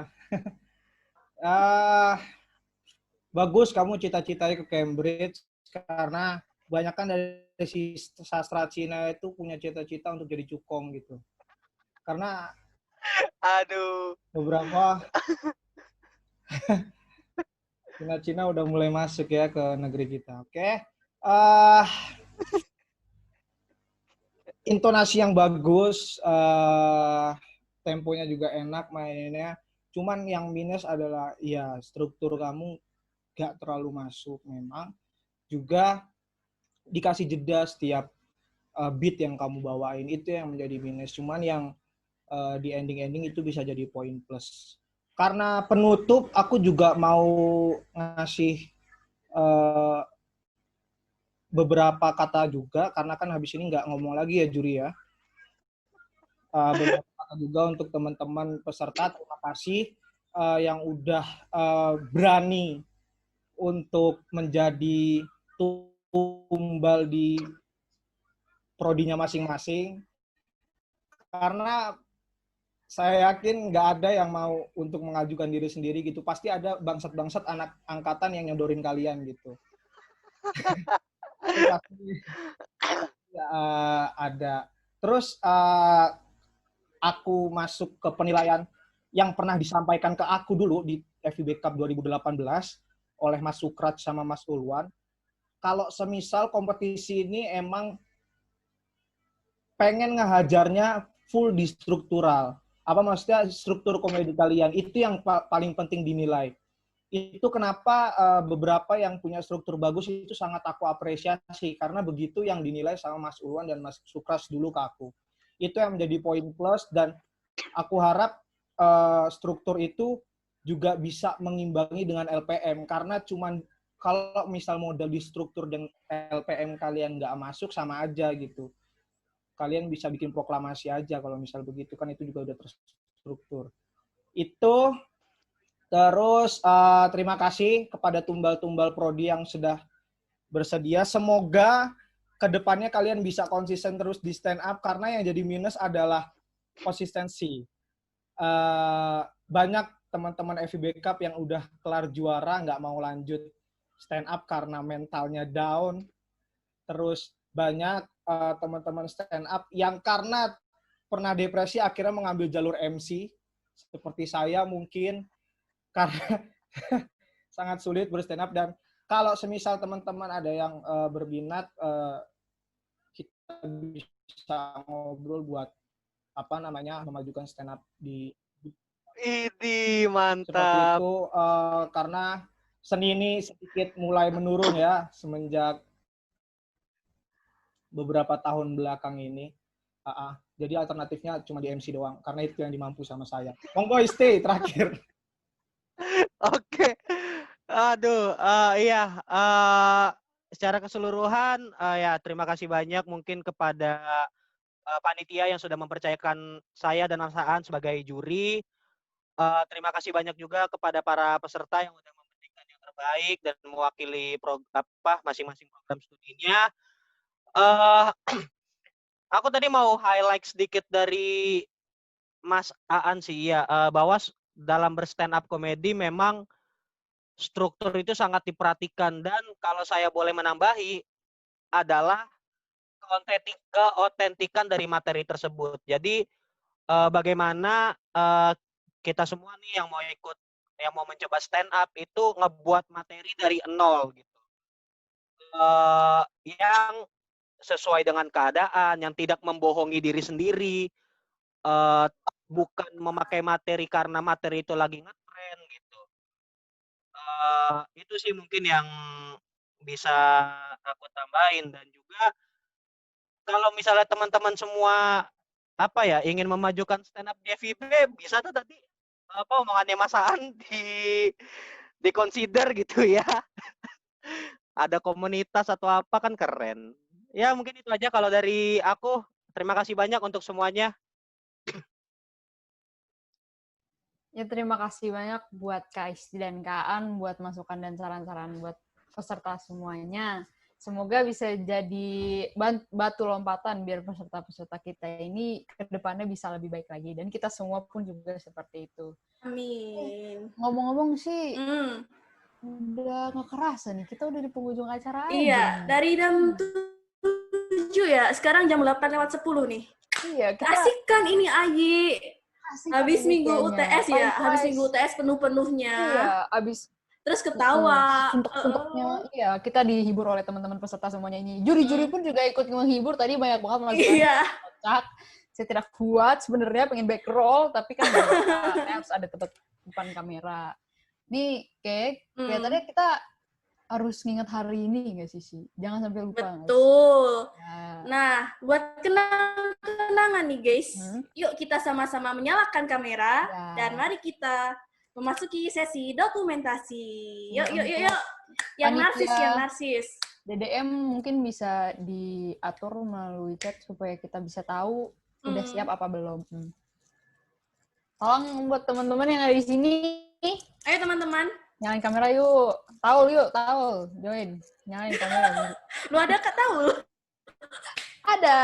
Bagus kamu cita-citanya ke Cambridge karena kebanyakan dari sastra Cina itu punya cita-cita untuk jadi cukong gitu. Karena beberapa Cina-Cina udah mulai masuk ya ke negeri kita. Oke. Intonasi yang bagus, temponya juga enak mainnya. Cuman yang minus adalah ya struktur kamu gak terlalu masuk memang. Juga dikasih jeda setiap beat yang kamu bawain, itu yang menjadi minus. Cuman yang di ending-ending itu bisa jadi poin plus. Karena penutup, aku juga mau ngasih beberapa kata juga, karena kan habis ini nggak ngomong lagi ya juri ya. Beberapa kata juga untuk teman-teman peserta, terima kasih yang udah berani untuk menjadi tumbal di prodinya masing-masing. Karena saya yakin nggak ada yang mau untuk mengajukan diri sendiri gitu. Pasti ada bangsat-bangsat anak angkatan yang nyodorin kalian gitu. Ya, ada. Terus aku masuk ke penilaian yang pernah disampaikan ke aku dulu di FIB Cup 2018 oleh Mas Sukrat sama Mas Ulwan. Kalau semisal kompetisi ini emang pengen ngehajarnya full di struktural. Apa maksudnya struktur komedi kalian itu yang paling penting dinilai. Itu kenapa beberapa yang punya struktur bagus itu sangat aku apresiasi karena begitu yang dinilai sama Mas Ulwan dan Mas Sukras dulu ke aku. Itu yang menjadi poin plus dan aku harap struktur itu juga bisa mengimbangi dengan LPM, karena cuman kalau misal modal di struktur dan LPM kalian nggak masuk sama aja gitu. Kalian bisa bikin proklamasi aja kalau misal begitu, kan itu juga udah terstruktur. Itu terus terima kasih kepada tumbal-tumbal prodi yang sudah bersedia. Semoga kedepannya kalian bisa konsisten terus di stand up, karena yang jadi minus adalah konsistensi. Banyak teman-teman FIB Cup yang udah kelar juara nggak mau lanjut stand up karena mentalnya down. Terus banyak teman-teman stand up yang karena pernah depresi akhirnya mengambil jalur MC, seperti saya mungkin, karena sangat sulit berstand up. Dan kalau semisal teman-teman ada yang berminat, kita bisa ngobrol buat memajukan stand up di Idi, mantap. Seperti itu, karena seni ini sedikit mulai menurun ya semenjak beberapa tahun belakang ini. Jadi alternatifnya cuma di MC doang, karena itu yang dimampu sama saya. Monggo stay terakhir. Oke. Aduh, iya. Secara keseluruhan, ya terima kasih banyak mungkin kepada panitia yang sudah mempercayakan saya dan Asaan sebagai juri. Terima kasih banyak juga kepada para peserta yang sudah memberikan yang terbaik dan mewakili masing-masing program studinya. Aku tadi mau highlight sedikit dari Mas Aan sih, ya, bahwa dalam berstand up komedi memang struktur itu sangat diperhatikan, dan kalau saya boleh menambahi adalah keotentikan dari materi tersebut. Jadi bagaimana kita semua nih yang mau mencoba stand up itu ngebuat materi dari nol gitu, yang sesuai dengan keadaan, yang tidak membohongi diri sendiri, bukan memakai materi karena materi itu lagi ngetren gitu. Itu sih mungkin yang bisa aku tambahin. Dan juga kalau misalnya teman-teman semua ingin memajukan stand up di FIB, bisa tuh tadi omongannya Mas Aan di consider gitu ya. Ada komunitas atau apa, kan keren. Ya mungkin itu aja kalau dari aku. Terima kasih banyak untuk semuanya. Ya, terima kasih banyak buat Kak Isti dan Kak Aan buat masukan dan saran-saran buat peserta semuanya. Semoga bisa jadi batu lompatan biar peserta-peserta kita ini ke depannya bisa lebih baik lagi. Dan kita semua pun juga seperti itu. Amin. Ngomong-ngomong sih, udah nggak kerasa nih. Kita udah di penghujung acara aja. Iya, dari jam 7 ya, sekarang jam 8:10 nih. Iya, asik kan ini Ayi. Habis minggu UTS ya, Fine. habis minggu UTS penuh-penuhnya. Iya, habis terus ketawa. Suntuk-suntuknya, iya, kita dihibur oleh teman-teman peserta semuanya ini. Juri-juri pun juga ikut menghibur, tadi banyak banget melakukan kocak. Saya tidak kuat sebenarnya, pengen back roll, tapi kan harus ada tempat depan kamera. Nih, kelihatannya kita harus nginget hari ini nggak sih? Jangan sampai lupa. Betul. Nah, buat kenang-kenangan nih guys, yuk kita sama-sama menyalakan kamera dan mari kita memasuki sesi dokumentasi. Yuk. Yang narsis. DDM mungkin bisa diatur melalui chat supaya kita bisa tahu udah siap apa belum. Tolong buat teman-teman yang ada di sini. Ayo teman-teman. Nyalain kamera yuk. Taul, join. Nyalain kamera. Lu ada Kak Taul? Ada.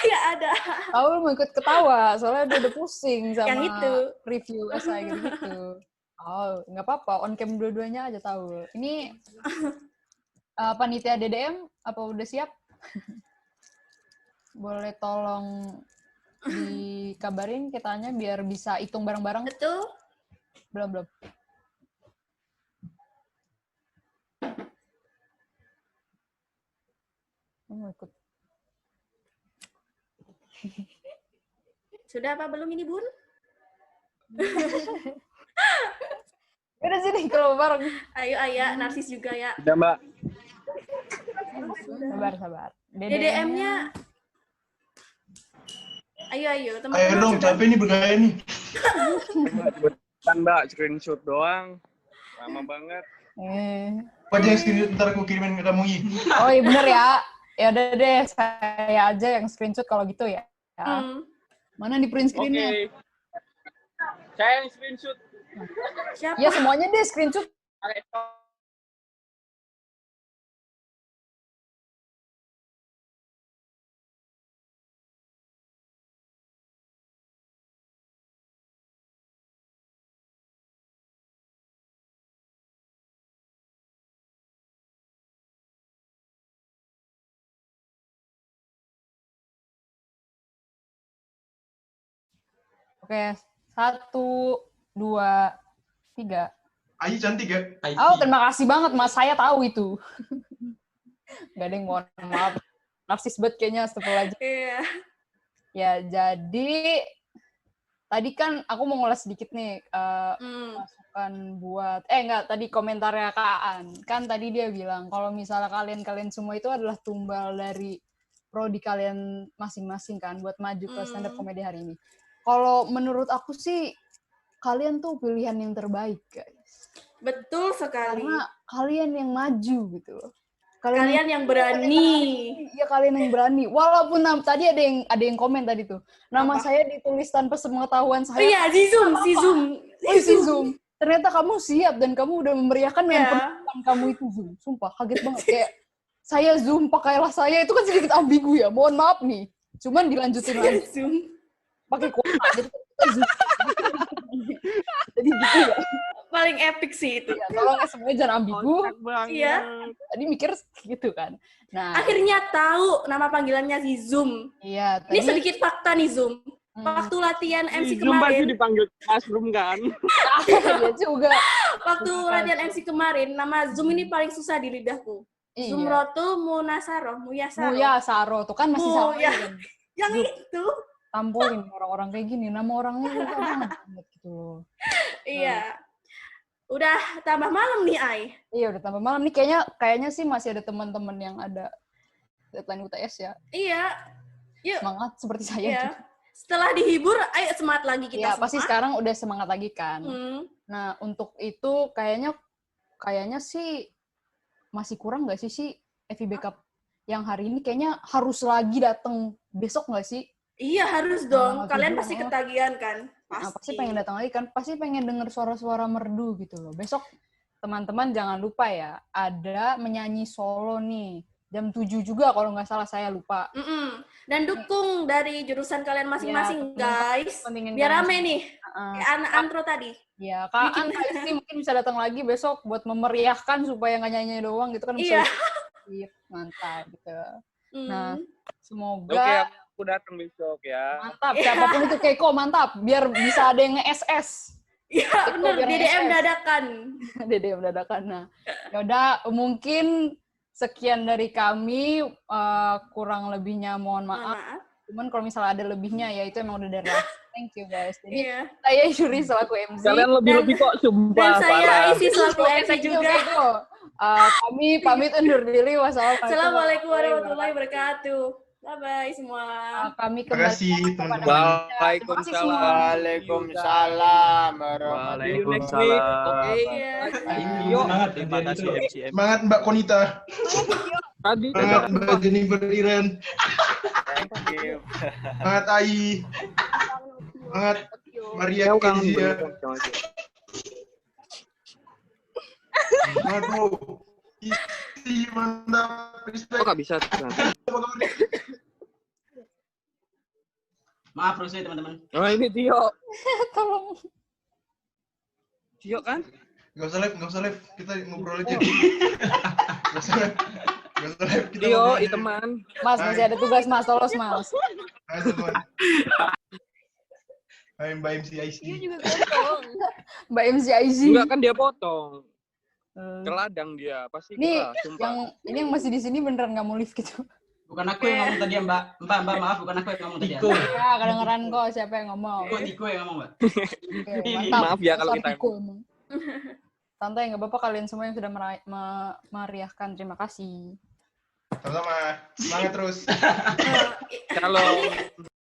Ya ada. Taul mau ikut ketawa, soalnya dia udah pusing sama yang itu review essay gitu. Oh, nggak apa-apa, on cam dua-duanya aja Taul. Ini panitia DDM apa udah siap? Boleh tolong dikabarin kitanya biar bisa hitung bareng-bareng. Betul. Belum. Mau ikut. Sudah apa belum ini, Bun? Udah sini kalau bareng. Ayo, narsis juga ya. Udah, Mbak. Sabar. DDM-nya. Ayo, teman-teman. Ayo dong, capek nih bergaya nih. Kan Mbak, screenshot doang. Lama banget. Apa aja yang screenshot ntar aku kirimin ke kamu, I. Oh iya bener ya. Ya udah deh, saya aja yang screenshot kalau gitu ya. Mana di print screen-nya? Oke. Saya yang screenshot. Siapa? Ya semuanya deh screenshot. Oke, 1, 2, 3. Ayi cantik ya? Oh, terima kasih banget, Mas. Saya tahu itu. Gak ada yang mohon maaf. Narsis banget kayaknya, astagfirullahaladzim. Iya. Ya, jadi tadi kan aku mau ngulas sedikit nih masukan buat enggak, tadi komentarnya Kak Aan. Kan tadi dia bilang kalau misalnya kalian semua itu adalah tumbal dari prodi kalian masing-masing kan buat maju ke stand up comedy hari ini. Kalau menurut aku sih kalian tuh pilihan yang terbaik, guys. Betul sekali. Karena kalian yang maju gitu loh. Kalian yang berani. Iya, kalian yang berani. Walaupun tadi ada yang komen tadi tuh. Nama saya ditulis tanpa sepengetahuan saya. Oh iya, si Zoom. Ternyata kamu siap dan kamu udah memeriahkan dengan penampilan kamu itu, Zoom. Sumpah, kaget banget. Kayak saya Zoom, pakailah saya. Itu kan sedikit ambigu ya. Mohon maaf nih. Cuman dilanjutin lagi. Zoom. Pakai kuota. Jadi gitu ya. Paling epic sih itu. Ya, tolong semuanya jangan ambigu. Iya. Tadi mikir gitu kan. Nah, akhirnya tahu nama panggilannya si Zoom. Iya. Ini sedikit fakta nih Zoom. Waktu latihan MC Zoom pasti kemarin. dipanggil classroom kan? Iya juga. Waktu latihan MC kemarin, nama Zoom ini paling susah di lidahku. Iya. Zumroto Muyasaro. Muyasaro. Tuh kan masih sama kan. Yang itu. Tampolin orang-orang kayak gini. Nama orangnya susah banget gitu. Iya. Udah tambah malam nih, Ai. Iya, udah tambah malam nih. Kayaknya sih masih ada teman-teman yang ada deadline UTS ya. Iya. Yuk. Semangat seperti saya Iya. juga. Setelah dihibur, ayo semangat lagi kita ya, semua. pasti sekarang udah semangat lagi kan. Nah, untuk itu kayaknya sih masih kurang nggak sih FIB Cup yang hari ini kayaknya harus lagi datang besok nggak sih? Iya, harus dong. Kalian pasti ketagihan kan? Pasti pengen datang lagi kan, pasti pengen denger suara-suara merdu gitu loh. Besok teman-teman jangan lupa ya, ada menyanyi solo nih. Jam 7 juga kalau nggak salah, saya lupa. Dan dukung dari jurusan kalian masing-masing, guys. Biar rame nih. Kayak antro tadi. Ya, Kak Isti mungkin bisa datang lagi besok buat memeriahkan supaya nggak nyanyi doang gitu kan. Iya. Mantap gitu. Nah, semoga... Oke, aku datang besok ya. Mantap, siapapun itu Keiko, mantap. Biar bisa ada yang nge-SS. Iya, bener. DDM dadakan. DDM dadakan. Nah, yaudah, mungkin sekian dari kami. Kurang lebihnya mohon maaf. Cuman kalau misalnya ada lebihnya, ya itu emang udah dari aku. Thank you, guys. Jadi, saya Yuri selaku MC. Kalian lebih-lebih kok, sumpah. Dan saya Isi selaku MC juga. Kami pamit undur diri. Wassalamualaikum warahmatullahi wabarakatuh. Bye-bye semua. Kami kembali. Waalaikumsalam. Waalaikumsalam. Waalaikumsalam. Yuk, terima kasih MC. Semangat Mbak Konita. Semangat Mbak Jennifer Iren. Semangat Ai. Semangat Maria Kezia. Semangat bro. Isi mantap. Kok nggak bisa? Maaf terus ya teman-teman. Oh ini Tio. Tolong. Tio kan? Gak usah live. Kita ngobrol aja. Gak usah live. Kita Tio, teman. Mas, masih ada tugas Mas. Tolong Mas. Hai teman. Hai Mbak MCIC. Dia juga potong. Mbak MCIC. Enggak kan dia potong. Keladang dia, pasti Nih, sumpah. ini yang masih di sini beneran nggak mau live gitu. Bukan aku yang ngomong tadi ya, Mbak. Mbak, maaf, bukan aku yang ngomong tadi ya. Ya, kedengeran kok siapa yang ngomong. Tiko yang ngomong, Mbak. Mantap. Maaf ya kalau kita Santai, nggak apa-apa kalian semua yang sudah meriahkan. Terima kasih. Sama-sama. Semangat terus. Kalau